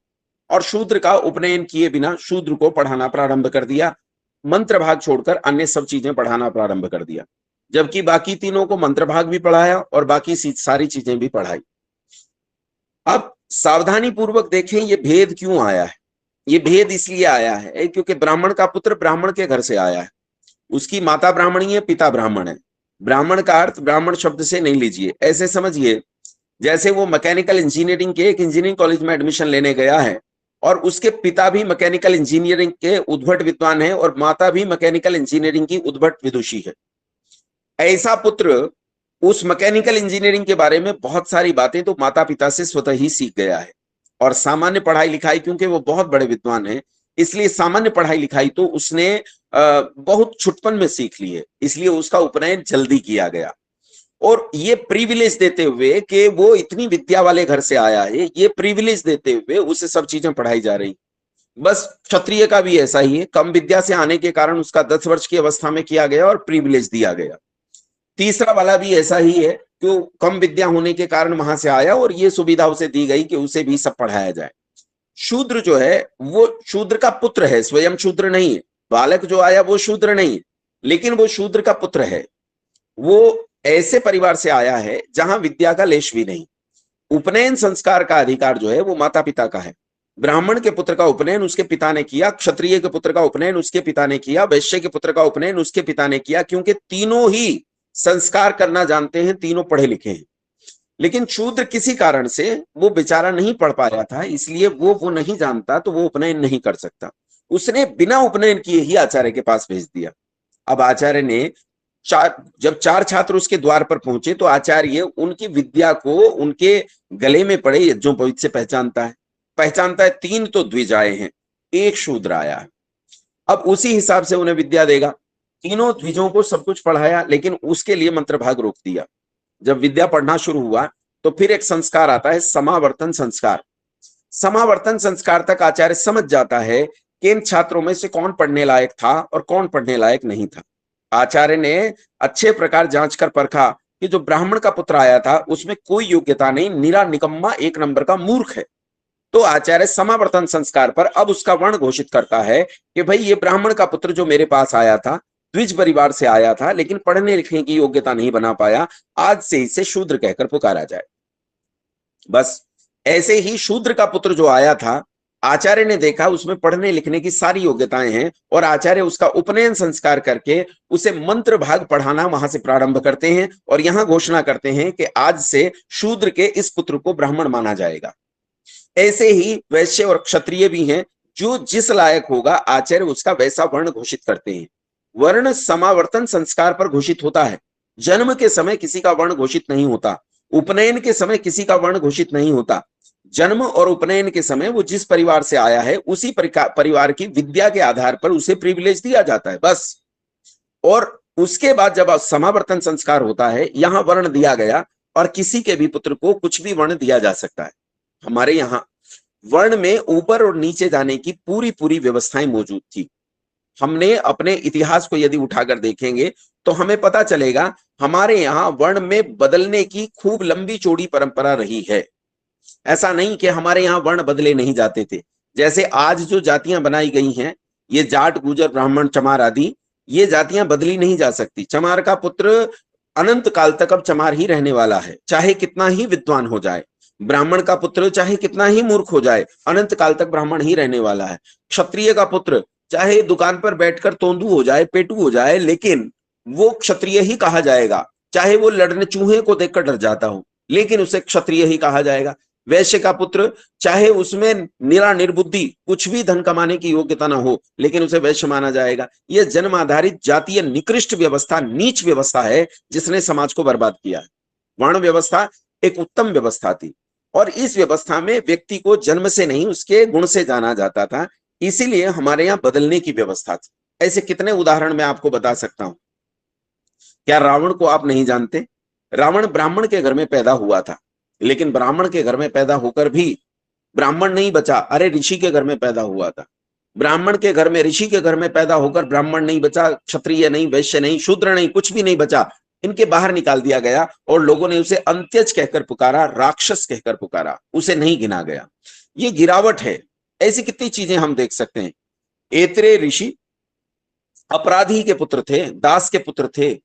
और शूद्र का उपनयन किए बिना शूद्र को पढ़ाना प्रारंभ कर दिया। मंत्र भाग छोड़कर अन्य सब चीजें पढ़ाना प्रारंभ कर दिया, जबकि बाकी तीनों को मंत्र भाग भी पढ़ाया और बाकी सारी चीजें भी पढ़ाई। अब सावधानी पूर्वक देखें, ये भेद क्यों आया है? ये भेद इसलिए आया है क्योंकि ब्राह्मण का पुत्र ब्राह्मण के घर से आया है, उसकी माता ब्राह्मणी है, पिता ब्राह्मण है। ब्राह्मण का अर्थ ब्राह्मण शब्द से नहीं लीजिए, ऐसे समझिए जैसे वो मैकेनिकल इंजीनियरिंग के एक इंजीनियरिंग कॉलेज में एडमिशन लेने गया है और उसके पिता भी मैकेनिकल इंजीनियरिंग के उद्भट विद्वान हैं और माता भी मैकेनिकल इंजीनियरिंग की उद्भट विदुषी है। ऐसा पुत्र उस मैकेनिकल इंजीनियरिंग के बारे में बहुत सारी बातें तो माता पिता से स्वतः ही सीख गया है। और सामान्य पढ़ाई लिखाई, क्योंकि वो बहुत बड़े विद्वान हैं, इसलिए सामान्य पढ़ाई लिखाई तो उसने बहुत छुटपन में सीख ली है, इसलिए उसका उपनयन जल्दी किया गया। और ये प्रिविलेज देते हुए कि वो इतनी विद्या वाले घर से आया है, ये प्रिविलेज देते हुए उसे सब चीजें पढ़ाई जा रही। बस क्षत्रिय का भी ऐसा ही है, कम विद्या से आने के कारण उसका 10 वर्ष की अवस्था में किया गया और प्रिविलेज दिया गया। तीसरा वाला भी ऐसा ही है कि कम विद्या होने के कारण वहां से आया और ये सुविधा उसे दी गई कि उसे भी सब पढ़ाया जाए। शूद्र जो है वो शूद्र का पुत्र है, स्वयं शूद्र नहीं है। बालक जो आया वो शूद्र नहीं है, लेकिन वो शूद्र का पुत्र है। वो ऐसे परिवार से आया है जहां विद्या का लेश भी नहीं। उपनयन संस्कार का अधिकार जो है वो माता पिता का है। ब्राह्मण के पुत्र का उपनयन उसके पिता ने किया, क्षत्रिय के पुत्र का उपनयन उसके पिता ने किया, वैश्य के पुत्र का उपनयन उसके पिता ने किया, क्योंकि तीनों ही संस्कार करना जानते हैं, तीनों पढ़े लिखे हैं। लेकिन शूद्र किसी कारण से वो बेचारा नहीं पढ़ पाया था, इसलिए वो नहीं जानता, तो वो उपनयन नहीं कर सकता। उसने बिना उपनयन किए ही आचार्य के पास भेज दिया। अब आचार्य ने जब 4 छात्र उसके द्वार पर पहुंचे तो आचार्य उनकी विद्या को उनके गले में पड़े यज्ञोपवीत से पहचानता है। 3 तो द्विज आए हैं, 1 शूद्र आया है। अब उसी हिसाब से उन्हें विद्या देगा। तीनों द्विजों को सब कुछ पढ़ाया, लेकिन उसके लिए मंत्र भाग रोक दिया। जब विद्या पढ़ना शुरू हुआ तो फिर एक संस्कार आता है, समावर्तन संस्कार। समावर्तन संस्कार तक आचार्य समझ जाता है कि इन छात्रों में से कौन पढ़ने लायक था और कौन पढ़ने लायक नहीं था। आचार्य ने अच्छे प्रकार जांच कर परखा कि जो ब्राह्मण का पुत्र आया था उसमें कोई योग्यता नहीं, निरा निकम्मा 1 नंबर का मूर्ख है। तो आचार्य समावर्तन संस्कार पर अब उसका वर्ण घोषित करता है कि भाई ये ब्राह्मण का पुत्र जो मेरे पास आया था, द्विज परिवार से आया था, लेकिन पढ़ने लिखने की योग्यता नहीं बना पाया, आज से इसे शूद्र कहकर पुकारा जाए। बस ऐसे ही शूद्र का पुत्र जो आया था, आचार्य ने देखा उसमें पढ़ने लिखने की सारी योग्यताएं हैं और आचार्य उसका उपनयन संस्कार करके उसे मंत्र भाग पढ़ाना वहां से प्रारंभ करते हैं और यहां घोषणा करते हैं कि आज से शूद्र के इस पुत्र को ब्राह्मण माना जाएगा। ऐसे ही वैश्य और क्षत्रिय भी हैं, जो जिस लायक होगा आचार्य उसका वैसा वर्ण घोषित करते हैं। वर्ण समावर्तन संस्कार पर घोषित होता है। जन्म के समय किसी का वर्ण घोषित नहीं होता, उपनयन के समय किसी का वर्ण घोषित नहीं होता। जन्म और उपनयन के समय वो जिस परिवार से आया है उसी परिवार की विद्या के आधार पर उसे प्रिविलेज दिया जाता है, बस। और उसके बाद जब समावर्तन संस्कार होता है, यहां वर्ण दिया गया और किसी के भी पुत्र को कुछ भी वर्ण दिया जा सकता है। हमारे यहां वर्ण में ऊपर और नीचे जाने की पूरी व्यवस्थाएं मौजूद थी। हमने अपने इतिहास को यदि उठाकर देखेंगे तो हमें पता चलेगा हमारे यहाँ वर्ण में बदलने की खूब लंबी चौड़ी परंपरा रही है। ऐसा नहीं कि हमारे यहाँ वर्ण बदले नहीं जाते थे। जैसे आज जो जातियां बनाई गई हैं, ये जाट, गुजर, ब्राह्मण, चमार आदि, ये जातियां बदली नहीं जा सकती। चमार का पुत्र अनंत काल तक अब चमार ही रहने वाला है, चाहे कितना ही विद्वान हो जाए। ब्राह्मण का पुत्र चाहे कितना ही मूर्ख हो जाए, अनंत काल तक ब्राह्मण ही रहने वाला है। क्षत्रिय का पुत्र चाहे दुकान पर बैठकर तोंदू हो जाए, पेटू हो जाए, लेकिन वो क्षत्रिय ही कहा जाएगा। चाहे वो लड़ने चूहे को देखकर डर जाता हो, लेकिन उसे क्षत्रिय ही कहा जाएगा। वैश्य का पुत्र चाहे उसमें निरा निर्बुद्धि, कुछ भी धन कमाने की योग्यता ना हो, लेकिन उसे वैश्य माना जाएगा। यह जन्म आधारित जातीय निकृष्ट व्यवस्था, नीच व्यवस्था है जिसने समाज को बर्बाद किया है। वर्ण व्यवस्था एक उत्तम व्यवस्था थी और इस व्यवस्था में व्यक्ति को जन्म से नहीं उसके गुण से जाना जाता था, इसीलिए हमारे यहाँ बदलने की व्यवस्था थी। ऐसे कितने उदाहरण मैं आपको बता सकता हूं। क्या रावण को आप नहीं जानते? रावण ब्राह्मण के घर में पैदा हुआ था, लेकिन ब्राह्मण के घर में पैदा होकर भी ब्राह्मण नहीं बचा, अरे ऋषि के घर में पैदा हुआ था। ब्राह्मण के घर में, ऋषि के घर में पैदा होकर ब्राह्मण नहीं बचा, क्षत्रिय नहीं, वैश्य नहीं, शूद्र नहीं, कुछ भी नहीं बचा। इनके बाहर निकाल दिया गया और लोगों ने उसे अंत्यज कहकर पुकारा, राक्षस कहकर पुकारा, उसे नहीं गिना गया। ये गिरावट है। ऐसी कितनी चीजें हम देख सकते हैं। ऐत्रेय ऋषि अपराधी के पुत्र थे, दास के पुत्र थे।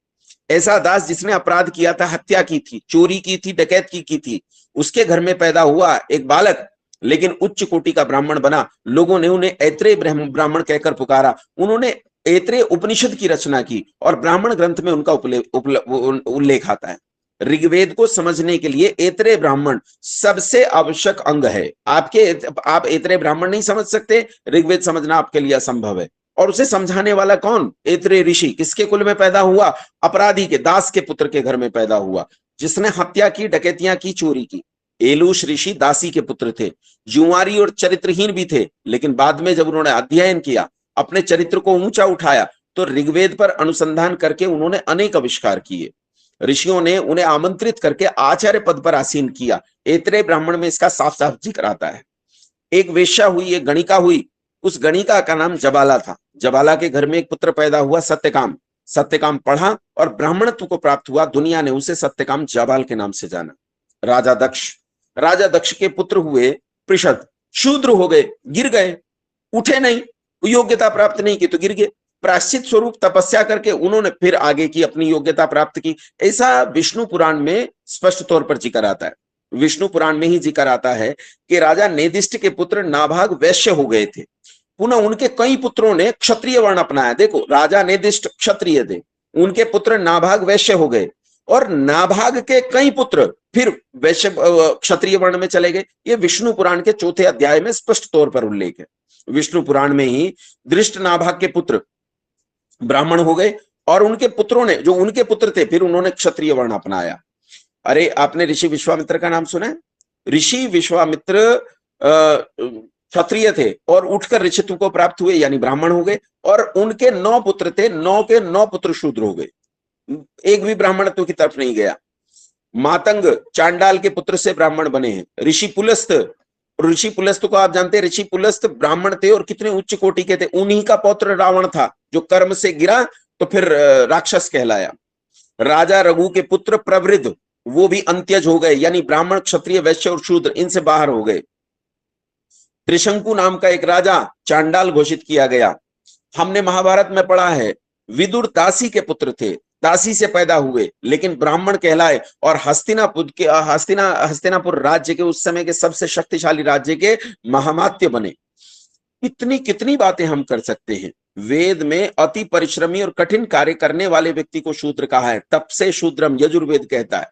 ऐसा दास जिसने अपराध किया था, हत्या की थी, चोरी की थी, डकैती की थी, उसके घर में पैदा हुआ एक बालक, लेकिन उच्च कोटि का ब्राह्मण बना। लोगों ने उन्हें ऐत्रेय ब्राह्मण कहकर पुकारा। उन्होंने ऐत्रेय उपनिषद की रचना की और ब्राह्मण ग्रंथ में उनका उल्लेख आता है। ऋग्वेद को समझने के लिए ऐतरेय ब्राह्मण सबसे आवश्यक अंग है। आप ऐतरेय ब्राह्मण नहीं समझ सकते, ऋग्वेद समझना आपके लिए असंभव है। और उसे समझाने वाला कौन? ऐतरेय ऋषि। किसके कुल में पैदा हुआ? अपराधी के, दास के पुत्र के घर में पैदा हुआ, जिसने हत्या की, डकैतियां की, चोरी की। एलूश ऋषि दासी के पुत्र थे, जुआरी और चरित्रहीन भी थे, लेकिन बाद में जब उन्होंने अध्ययन किया, अपने चरित्र को ऊंचा उठाया, तो ऋग्वेद पर अनुसंधान करके उन्होंने अनेक आविष्कार किए। ऋषियों ने उन्हें आमंत्रित करके आचार्य पद पर आसीन किया। ऐतरेय ब्राह्मण में इसका साफ साफ जिक्र आता है। एक वेश्या हुई, एक गणिका हुई, उस गणिका का नाम जबाला था। जबाला के घर में एक पुत्र पैदा हुआ, सत्यकाम। सत्यकाम पढ़ा और ब्राह्मणत्व को प्राप्त हुआ। दुनिया ने उसे सत्यकाम जाबाल के नाम से जाना। राजा दक्ष के पुत्र हुए पृषद, शूद्र हो गए, गिर गए, उठे नहीं, योग्यता प्राप्त नहीं की तो गिर गए। प्रायश्चित स्वरूप तपस्या करके उन्होंने फिर आगे की, अपनी योग्यता प्राप्त की। ऐसा विष्णु पुराण में स्पष्ट तौर पर जिक्र आता है। विष्णु पुराण में ही जिक्र आता है कि राजा नेदिष्ट के पुत्र नाभाग वैश्य हो गए थे। पुनः उनके कई पुत्रों ने क्षत्रिय वर्ण अपनाया। देखो, राजा नेदिष्ट क्षत्रिय थे, उनके पुत्र नाभाग वैश्य हो गए, और नाभाग के कई पुत्र फिर वैश्य क्षत्रिय वर्ण में चले गए। ये विष्णु पुराण के 4थे अध्याय में स्पष्ट तौर पर उल्लेख है। विष्णु पुराण में ही दृष्ट नाभाग के पुत्र ब्राह्मण हो गए, और उनके पुत्रों ने, जो उनके पुत्र थे, फिर उन्होंने क्षत्रिय वर्ण अपनाया। अरे, आपने ऋषि विश्वामित्र का नाम सुना है? ऋषि विश्वामित्र क्षत्रिय थे और उठकर ऋषित्व को प्राप्त हुए, यानी ब्राह्मण हो गए, और उनके 9 पुत्र थे, 9 के 9 पुत्र शूद्र हो गए, एक भी ब्राह्मणत्व की तरफ नहीं गया। मातंग चांडाल के पुत्र से ब्राह्मण बने हैं। ऋषि पुलस्त को आप जानते हैं, ऋषि पुलस्त ब्राह्मण थे और कितने उच्च कोटि के थे। उन्हीं का पौत्र रावण था, जो कर्म से गिरा तो फिर राक्षस कहलाया। राजा रघु के पुत्र प्रवृद्ध, वो भी अंत्यज हो गए, यानी ब्राह्मण, क्षत्रिय, वैश्य और शूद्र इनसे बाहर हो गए। त्रिशंकु नाम का एक राजा चांडाल घोषित किया गया। हमने महाभारत में पढ़ा है, विदुर दासी के पुत्र थे, दासी से पैदा हुए, लेकिन ब्राह्मण कहलाए और हस्तिनापुर राज्य के, उस समय के सबसे शक्तिशाली राज्य के महामात्य बने। इतनी कितनी बातें हम कर सकते हैं। वेद में अति परिश्रमी और कठिन कार्य करने वाले व्यक्ति को शूद्र कहा है। तप से शूद्रम, यजुर्वेद कहता है।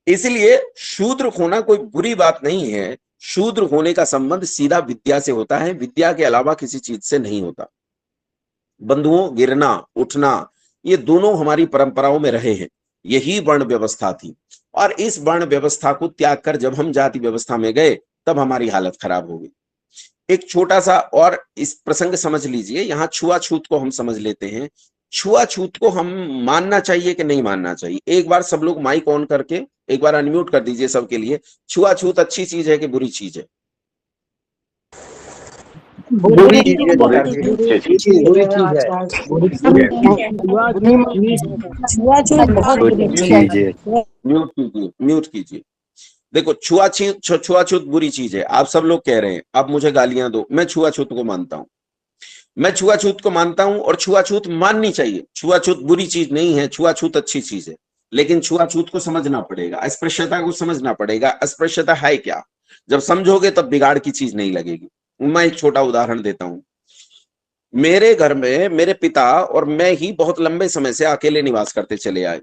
इसलिए शूद्र होना कोई बुरी बात नहीं है। शूद्र होने का संबंध सीधा विद्या से होता है, विद्या के अलावा किसी चीज से नहीं होता। बंधुओं, गिरना उठना ये दोनों हमारी परंपराओं में रहे हैं। यही वर्ण व्यवस्था थी, और इस वर्ण व्यवस्था को त्याग कर जब हम जाति व्यवस्था में गए, तब हमारी हालत खराब हो गई। एक छोटा सा और इस प्रसंग समझ लीजिए, यहाँ छुआछूत को हम समझ लेते हैं। छुआछूत को हम मानना चाहिए कि नहीं मानना चाहिए? एक बार सब लोग माइक ऑन करके एक बार अनम्यूट कर दीजिए सबके लिए। छुआछूत अच्छी चीज है कि बुरी चीज है? बुरी चीज है। म्यूट कीजिए। देखो, छुआछूत बुरी चीज है, आप सब लोग कह रहे हैं। अब मुझे गालियां दो, मैं छुआछूत को मानता हूं। मैं छुआछूत को मानता हूं और छुआछूत माननी चाहिए। छुआछूत बुरी चीज नहीं है, छुआछूत अच्छी चीज है, लेकिन छुआछूत को समझना पड़ेगा, अस्पृश्यता को समझना पड़ेगा। अस्पृश्यता है क्या? जब समझोगे तब बिगाड़ की चीज नहीं लगेगी। मैं एक छोटा उदाहरण देता हूं। मेरे घर में मेरे पिता और मैं ही बहुत लंबे समय से अकेले निवास करते चले आए।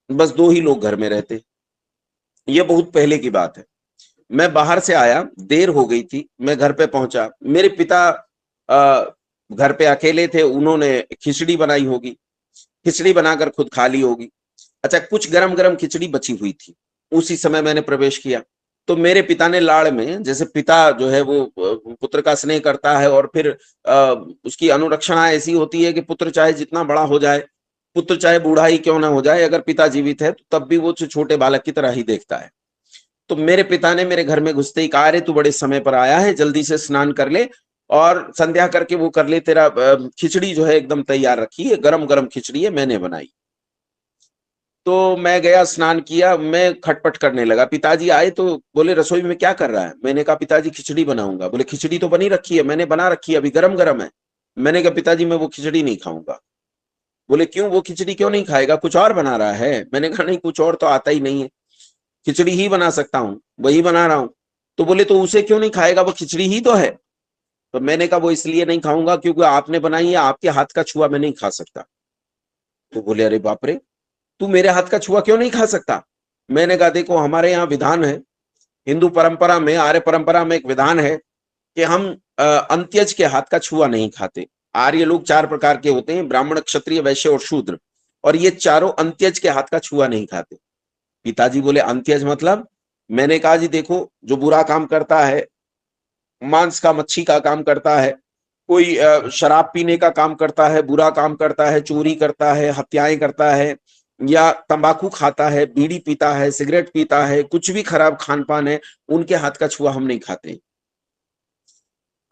बस 2 ही लोग घर में रहते। ये बहुत पहले की बात है। मैं बाहर से आया, देर हो गई थी, मैं घर पे पहुंचा। मेरे पिता घर पे अकेले थे, उन्होंने खिचड़ी बनाई होगी, खिचड़ी बनाकर खुद खा ली होगी। अच्छा, कुछ गरम गरम खिचड़ी बची हुई थी। उसी समय मैंने प्रवेश किया, तो मेरे पिता ने लाड़ में, जैसे पिता जो है वो पुत्र का स्नेह करता है, और फिर उसकी अनुरक्षणा ऐसी होती है कि पुत्र चाहे जितना बड़ा हो जाए, पुत्र चाहे बूढ़ा ही क्यों ना हो जाए, अगर पिता जीवित है तो तब भी वो छोटे बालक की तरह ही देखता है। तो मेरे पिता ने मेरे घर में घुसते ही कहा, अरे तू बड़े समय पर आया है, जल्दी से स्नान कर ले और संध्या करके वो कर ले, तेरा खिचड़ी जो है एकदम तैयार रखी है, गरम गरम खिचड़ी है, मैंने बनाई। तो मैं गया, स्नान किया, मैं खटपट करने लगा। पिताजी आए तो बोले, रसोई में क्या कर रहा है? मैंने कहा, पिताजी खिचड़ी बनाऊंगा। बोले, खिचड़ी तो बनी रखी है, मैंने बना रखी है, अभी गरम गरम है। मैंने कहा, पिताजी मैं वो खिचड़ी नहीं खाऊंगा। बोले, क्यों? वो खिचड़ी क्यों नहीं खाएगा? कुछ और बना रहा है? मैंने कहा, नहीं, कुछ और तो आता ही नहीं है, खिचड़ी ही बना सकता हूँ, वही बना रहा हूं। तो बोले, तो उसे क्यों नहीं खाएगा? वो खिचड़ी ही तो है। तो मैंने कहा, वो इसलिए नहीं खाऊंगा क्योंकि आपने बनाई है, आपके हाथ का छुआ मैं नहीं खा सकता। तो बोले, अरे बाप रे, तू मेरे हाथ का छुआ क्यों नहीं खा सकता? मैंने कहा देखो हमारे यहाँ विधान है, हिंदू परंपरा में, आर्य परंपरा में एक विधान है कि हम अंत्यज के हाथ का छुआ नहीं खाते। आर्य लोग 4 प्रकार के होते हैं, ब्राह्मण, क्षत्रिय, वैश्य और शूद्र, और ये चारों अंत्यज के हाथ का छुआ नहीं खाते। पिताजी बोले अंत्यज मतलब? मैंने कहा जी देखो, जो बुरा काम करता है, मांस का, मच्छी का काम करता है, कोई शराब पीने का काम करता है, बुरा काम करता है, चोरी करता है, हत्याएं करता है, या तंबाकू खाता है, बीड़ी पीता है, सिगरेट पीता है, कुछ भी खराब खान पान है, उनके हाथ का छुआ हम नहीं खाते।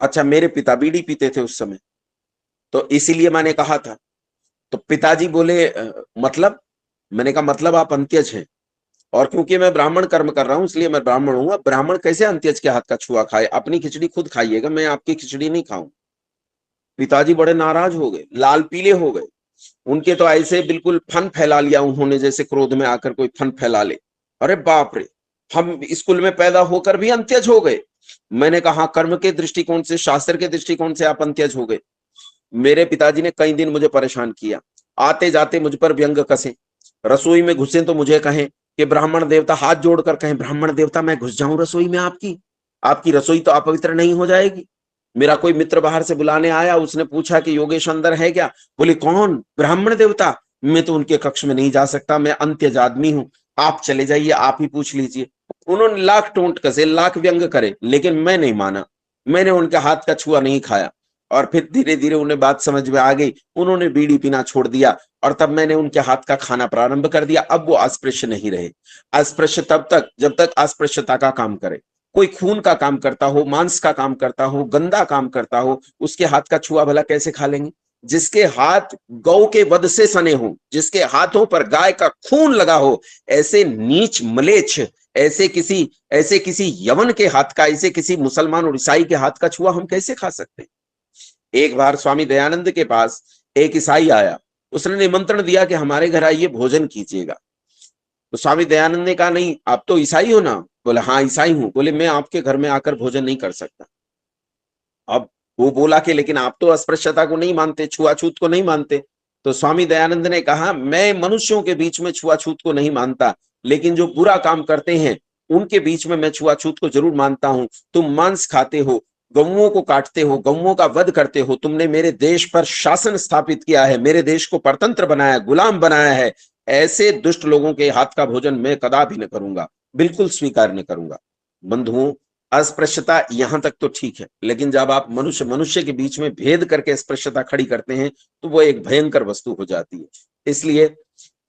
अच्छा, मेरे पिता बीड़ी पीते थे उस समय, तो इसीलिए मैंने कहा था। तो पिताजी बोले मतलब? मैंने कहा मतलब आप अंत्यज हैं, और क्योंकि मैं ब्राह्मण कर्म कर रहा हूं इसलिए मैं ब्राह्मण हूं। अब ब्राह्मण कैसे अंत्यज के हाथ का छुआ खाए? अपनी खिचड़ी खुद खाइएगा, मैं आपकी खिचड़ी नहीं खाऊं। पिताजी बड़े नाराज हो गए, लाल पीले हो गए। उनके तो ऐसे बिल्कुल फन फैला लिया उन्होंने, जैसे क्रोध में आकर कोई फन फैला ले। अरे बाप रे, हम स्कूल में पैदा होकर भी अंत्यज हो गए? मैंने कहा कर्म के दृष्टिकोण से, शास्त्र के दृष्टिकोण से आप अंत्यज हो गए। मेरे पिताजी ने कई दिन मुझे परेशान किया, आते जाते मुझ पर व्यंग कसे, रसोई में घुसे तो मुझे कहें कि ब्राह्मण देवता, हाथ जोड़कर कहें ब्राह्मण देवता मैं घुस जाऊं रसोई में आपकी? आपकी रसोई तो अपवित्र नहीं हो जाएगी? मेरा कोई मित्र बाहर से बुलाने आया, उसने पूछा कि योगेश अंदर है क्या? बोले कौन? ब्राह्मण देवता। मैं तो उनके कक्ष में नहीं जा सकता, मैं अंत्यज आदमी हूं, आप चले जाइए, आप ही पूछ लीजिए। उन्होंने लाख टोंट कसे, लाख व्यंग करे, लेकिन मैं नहीं माना। मैंने उनके हाथ का छुआ नहीं खाया, और फिर धीरे धीरे उन्हें बात समझ में आ गई, उन्होंने बीड़ी पीना छोड़ दिया, और तब मैंने उनके हाथ का खाना प्रारंभ कर दिया। अब वो अस्पृश्य नहीं रहे। अस्पृश्य तब तक जब तक अस्पृश्यता का काम करे। कोई खून का काम करता हो, मांस का काम करता हो, गंदा काम करता हो, उसके हाथ का छुआ भला कैसे खा लेंगे? जिसके हाथ गौ के वध से सने हो, जिसके हाथों पर गाय का खून लगा हो, ऐसे नीच मलेच्छ, ऐसे किसी यवन के हाथ का, ऐसे किसी मुसलमान और ईसाई के हाथ का छुआ हम कैसे खा सकते हैं? एक बार स्वामी दयानंद के पास एक ईसाई आया, उसने निमंत्रण दिया कि हमारे घर आइए, भोजन कीजिएगा। तो स्वामी दयानंद ने कहा नहीं, आप तो ईसाई हो ना? बोले हाँ ईसाई हूं। बोले मैं आपके घर में आकर भोजन नहीं कर सकता। अब वो बोला कि लेकिन आप तो अस्पृश्यता को नहीं मानते, छुआछूत को नहीं मानते। तो स्वामी दयानंद ने कहा मैं मनुष्यों के बीच में छुआछूत को नहीं मानता, लेकिन जो बुरा काम करते हैं उनके बीच में मैं छुआछूत को जरूर मानता हूं। तुम मांस खाते हो, गौओं को काटते हो, गौओं का वध करते हो, तुमने मेरे देश पर शासन स्थापित किया है, मेरे देश को परतंत्र बनाया, गुलाम बनाया है। ऐसे दुष्ट लोगों के हाथ का भोजन मैं कदापि न करूंगा, बिल्कुल स्वीकार न करूंगा। बंधुओं, अस्पृश्यता यहां तक तो ठीक है, लेकिन जब आप मनुष्य मनुष्य के बीच में भेद करके अस्पृश्यता खड़ी करते हैं तो वो एक भयंकर वस्तु हो जाती है। इसलिए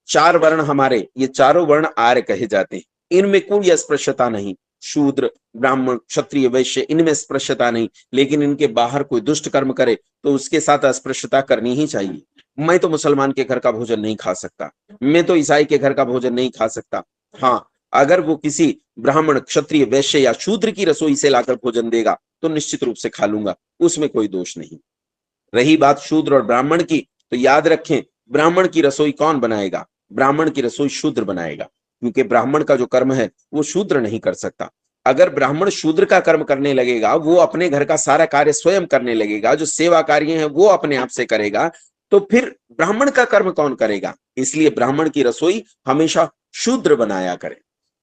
4 वर्ण हमारे, ये चारों वर्ण आर्य कहे जाते हैं, इनमें कोई अस्पृश्यता नहीं। शूद्र, ब्राह्मण, क्षत्रिय, वैश्य, इनमें अस्पृश्यता नहीं, लेकिन इनके बाहर कोई दुष्ट कर्म करे तो उसके साथ अस्पृश्यता करनी ही चाहिए। मैं तो मुसलमान के घर का भोजन नहीं खा सकता, मैं तो ईसाई के घर का भोजन नहीं खा सकता। हाँ, अगर वो किसी ब्राह्मण, क्षत्रिय, वैश्य या शूद्र की रसोई से लाकर भोजन देगा तो निश्चित रूप से खा लूंगा, उसमें कोई दोष नहीं। रही बात शूद्र और ब्राह्मण की, तो याद रखें ब्राह्मण की रसोई कौन बनाएगा? ब्राह्मण की रसोई शूद्र बनाएगा, क्योंकि ब्राह्मण का जो कर्म है वो शूद्र नहीं कर सकता। अगर ब्राह्मण शूद्र का कर्म करने लगेगा, वो अपने घर का सारा कार्य स्वयं करने लगेगा, जो सेवा कार्य है वो अपने आप से करेगा, तो फिर ब्राह्मण का कर्म कौन करेगा? इसलिए ब्राह्मण की रसोई हमेशा शूद्र बनाया करे,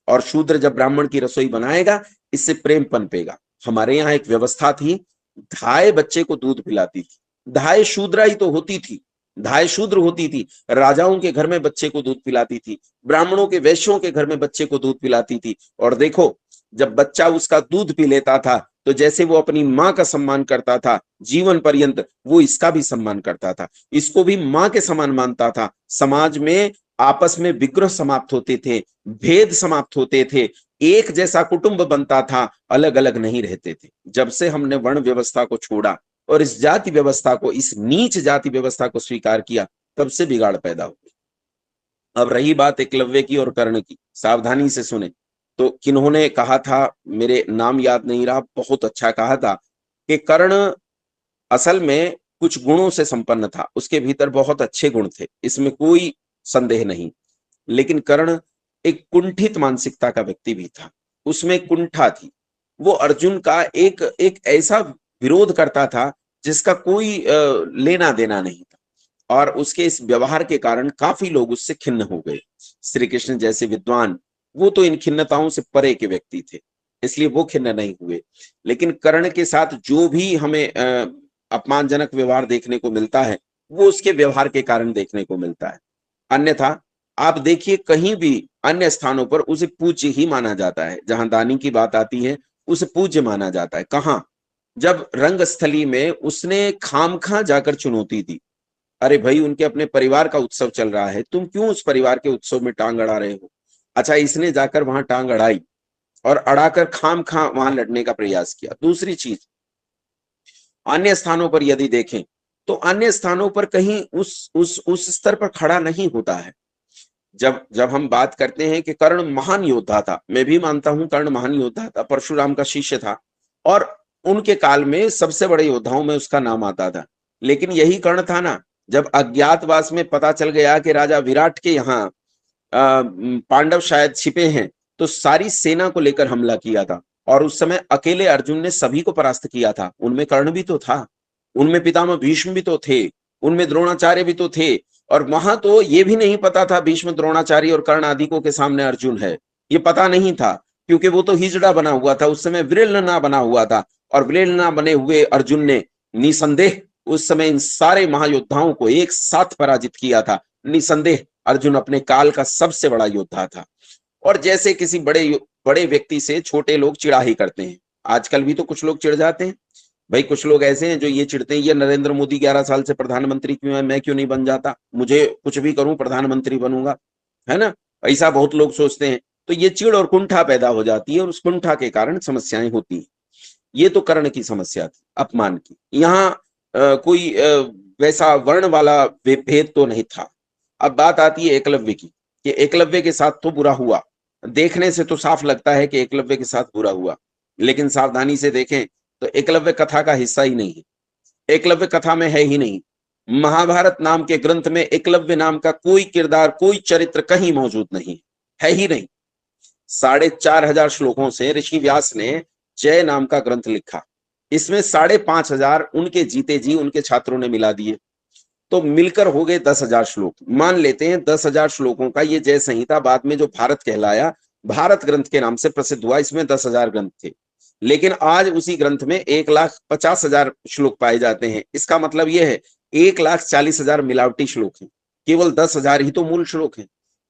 और शूद्र जब ब्राह्मण की रसोई बनाएगा इससे प्रेम पनपेगा। हमारे यहाँ एक व्यवस्था थी, धाय बच्चे को दूध पिलाती थी। धाय शूद्रा ही तो होती थी, धाय शूद्र होती थी। राजाओं के घर में बच्चे को दूध पिलाती थी, ब्राह्मणों के, वैश्यों के घर में बच्चे को दूध पिलाती थी। और देखो, जब बच्चा उसका दूध पी लेता था तो जैसे वो अपनी माँ का सम्मान करता था जीवन पर्यंत, वो इसका भी सम्मान करता था, इसको भी माँ के समान मानता था। समाज में आपस में विग्रह समाप्त होते थे, भेद समाप्त होते थे, एक जैसा कुटुंब बनता था, अलग अलग नहीं रहते थे। जब से हमने वर्ण व्यवस्था को छोड़ा और इस जाति व्यवस्था को, इस नीच जाति व्यवस्था को स्वीकार किया, तब से बिगाड़ पैदा हो गई। अब रही बात एकलव्य की और कर्ण की, सावधानी से सुने। तो किन्होंने कहा था, मेरे नाम याद नहीं रहा, बहुत अच्छा कहा था कि कर्ण असल में कुछ गुणों से संपन्न था, उसके भीतर बहुत अच्छे गुण थे, इसमें कोई संदेह नहीं। लेकिन कर्ण एक कुंठित मानसिकता का व्यक्ति भी था, उसमें कुंठा थी। वो अर्जुन का एक एक ऐसा विरोध करता था जिसका कोई लेना देना नहीं था, और उसके इस व्यवहार के कारण काफी लोग उससे खिन्न हो गए। श्री कृष्ण जैसे विद्वान, वो तो इन खिन्नताओं से परे के व्यक्ति थे, इसलिए वो खिन्न नहीं हुए। लेकिन कर्ण के साथ जो भी हमें अपमानजनक व्यवहार देखने को मिलता है, वो उसके व्यवहार के कारण देखने को मिलता है। अन्यथा आप देखिए कहीं भी अन्य स्थानों पर उसे पूज्य ही माना जाता है। जहां दानी की बात आती है उसे पूज्य माना जाता है। कहां? जब रंगस्थली में उसने खामखा जाकर चुनौती दी। अरे भाई, उनके अपने परिवार का उत्सव चल रहा है, तुम क्यों उस परिवार के उत्सव में टांग अड़ा रहे हो? अच्छा, इसने जाकर वहां टांग अड़ाई और अड़ाकर खामखा वहां लड़ने का प्रयास किया। दूसरी चीज, अन्य स्थानों पर यदि देखें तो अन्य स्थानों पर कहीं उस स्तर पर खड़ा नहीं होता है। जब जब हम बात करते हैं कि कर्ण महान योद्धा था, मैं भी मानता हूं कर्ण महान योद्धा था, परशुराम का शिष्य था और उनके काल में सबसे बड़े योद्धाओं में उसका नाम आता था। लेकिन यही कर्ण था ना, जब अज्ञातवास में पता चल गया कि राजा विराट के यहाँ पांडव शायद छिपे हैं, तो सारी सेना को लेकर हमला किया था। और उस समय अकेले अर्जुन ने सभी को परास्त किया था। उनमें कर्ण भी तो था, उनमें पितामह भीष्म भी तो थे, उनमें द्रोणाचार्य भी तो थे। और वहां तो ये भी नहीं पता था भीष्म, द्रोणाचार्य और कर्ण आदिकों के सामने अर्जुन है, ये पता नहीं था, क्योंकि वो तो हिजड़ा बना हुआ था उस समय, विरेलना बना हुआ था। और विरेलना बने हुए अर्जुन ने निसंदेह उस समय इन सारे महायोद्धाओं को एक साथ पराजित किया था। निसंदेह अर्जुन अपने काल का सबसे बड़ा योद्धा था। और जैसे किसी बड़े बड़े व्यक्ति से छोटे लोग चिढ़ा ही करते हैं, आजकल भी तो कुछ लोग चिढ़ जाते हैं। भाई कुछ लोग ऐसे हैं जो ये चिढ़ते हैं, ये नरेंद्र मोदी 11 साल से प्रधानमंत्री क्यों है, मैं क्यों नहीं बन जाता, मुझे कुछ भी करूं प्रधानमंत्री बनूंगा, है ना? ऐसा बहुत लोग सोचते हैं। तो ये चिढ़ और कुंठा पैदा हो जाती है और उस कुंठा के कारण समस्याएं होती हैं। ये तो कर्ण की समस्या थी, अपमान की। यहाँ कोई वैसा वर्ण वाला भेद तो नहीं था। अब बात आती है एकलव्य की, कि एकलव्य के साथ तो बुरा हुआ। देखने से तो साफ लगता है कि एकलव्य के साथ बुरा हुआ, लेकिन सावधानी से देखें तो एकलव्य कथा का हिस्सा ही नहीं है, एकलव्य कथा में है ही नहीं। महाभारत नाम के ग्रंथ में एकलव्य नाम का कोई किरदार, कोई चरित्र कहीं मौजूद नहीं है ही नहीं। 4,500 श्लोकों से ऋषि व्यास ने जय नाम का ग्रंथ लिखा, इसमें 5,500 उनके जीते जी उनके छात्रों ने मिला दिए, तो मिलकर हो गए 10,000 श्लोक। मान लेते हैं 10,000 श्लोकों का ये जय संहिता बाद में जो भारत कहलाया, भारत ग्रंथ के नाम से प्रसिद्ध हुआ, इसमें 10,000 ग्रंथ थे। लेकिन आज उसी ग्रंथ में 1,50,000 श्लोक पाए जाते हैं। इसका मतलब यह है 1,40,000 मिलावटी श्लोक हैं, केवल 10,000 ही तो मूल श्लोक हैं।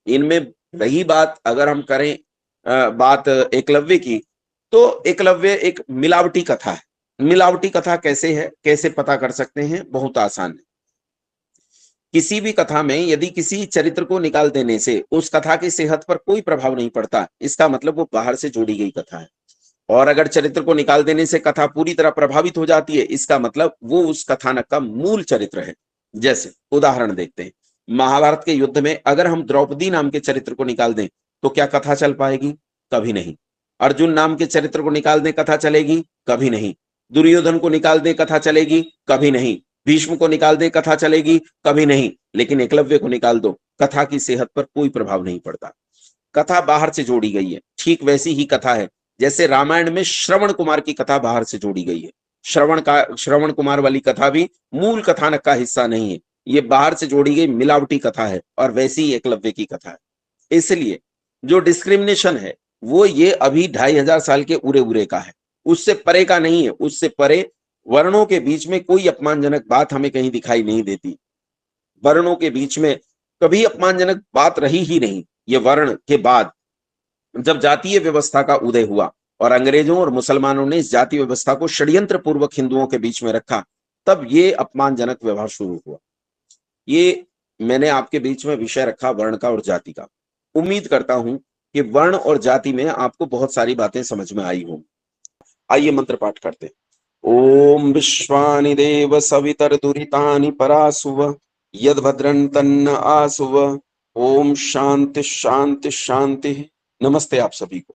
इनमें रही बात, अगर हम करें बात एकलव्य की, तो एकलव्य एक मिलावटी कथा है। मिलावटी कथा कैसे है, कैसे पता कर सकते हैं? बहुत आसान है। किसी भी कथा में यदि किसी चरित्र को निकाल देने से उस कथा की सेहत पर कोई प्रभाव नहीं पड़ता, इसका मतलब वो बाहर से जोड़ी गई कथा है। और अगर चरित्र को निकाल देने से कथा पूरी तरह प्रभावित हो जाती है, इसका मतलब वो उस कथानक का मूल चरित्र है। जैसे उदाहरण देखते हैं, महाभारत के युद्ध में अगर हम द्रौपदी नाम के चरित्र को निकाल दें तो क्या कथा चल पाएगी? कभी नहीं। अर्जुन नाम के चरित्र को निकाल दें, कथा चलेगी? कभी नहीं। दुर्योधन को निकाल दें, कथा चलेगी? कभी नहीं। भीष्म को निकाल दे, कथा चलेगी? कभी नहीं। लेकिन एकलव्य को निकाल दो, कथा की सेहत पर कोई प्रभाव नहीं पड़ता। कथा बाहर से जोड़ी गई है। ठीक वैसी ही कथा है जैसे रामायण में श्रवण कुमार की कथा बाहर से जोड़ी गई है। श्रवण कुमार वाली कथा भी मूल कथानक का हिस्सा नहीं है, ये बाहर से जोड़ी गई मिलावटी कथा है। और वैसी ही एकलव्य की कथा है। इसलिए जो डिस्क्रिमिनेशन है वो ये अभी 2,500 साल के उरे उरे का है, उससे परे का नहीं है। उससे परे वर्णों के बीच में कोई अपमानजनक बात हमें कहीं दिखाई नहीं देती। वर्णों के बीच में कभी अपमानजनक बात रही ही नहीं। ये वर्ण के बाद जब जातीय व्यवस्था का उदय हुआ और अंग्रेजों और मुसलमानों ने इस जातीय व्यवस्था को षड्यंत्र पूर्वक हिंदुओं के बीच में रखा, तब ये अपमानजनक व्यवहार शुरू हुआ। ये मैंने आपके बीच में विषय रखा वर्ण का और जाति का। उम्मीद करता हूं कि वर्ण और जाति में आपको बहुत सारी बातें समझ में आई हों। आइए मंत्र पाठ करते हैं। ओम विश्वानि देव सवितर दुरितानि परासुव यद भद्रं तन्न आसुव। ओम शांति शांति शांति। नमस्ते आप सभी को।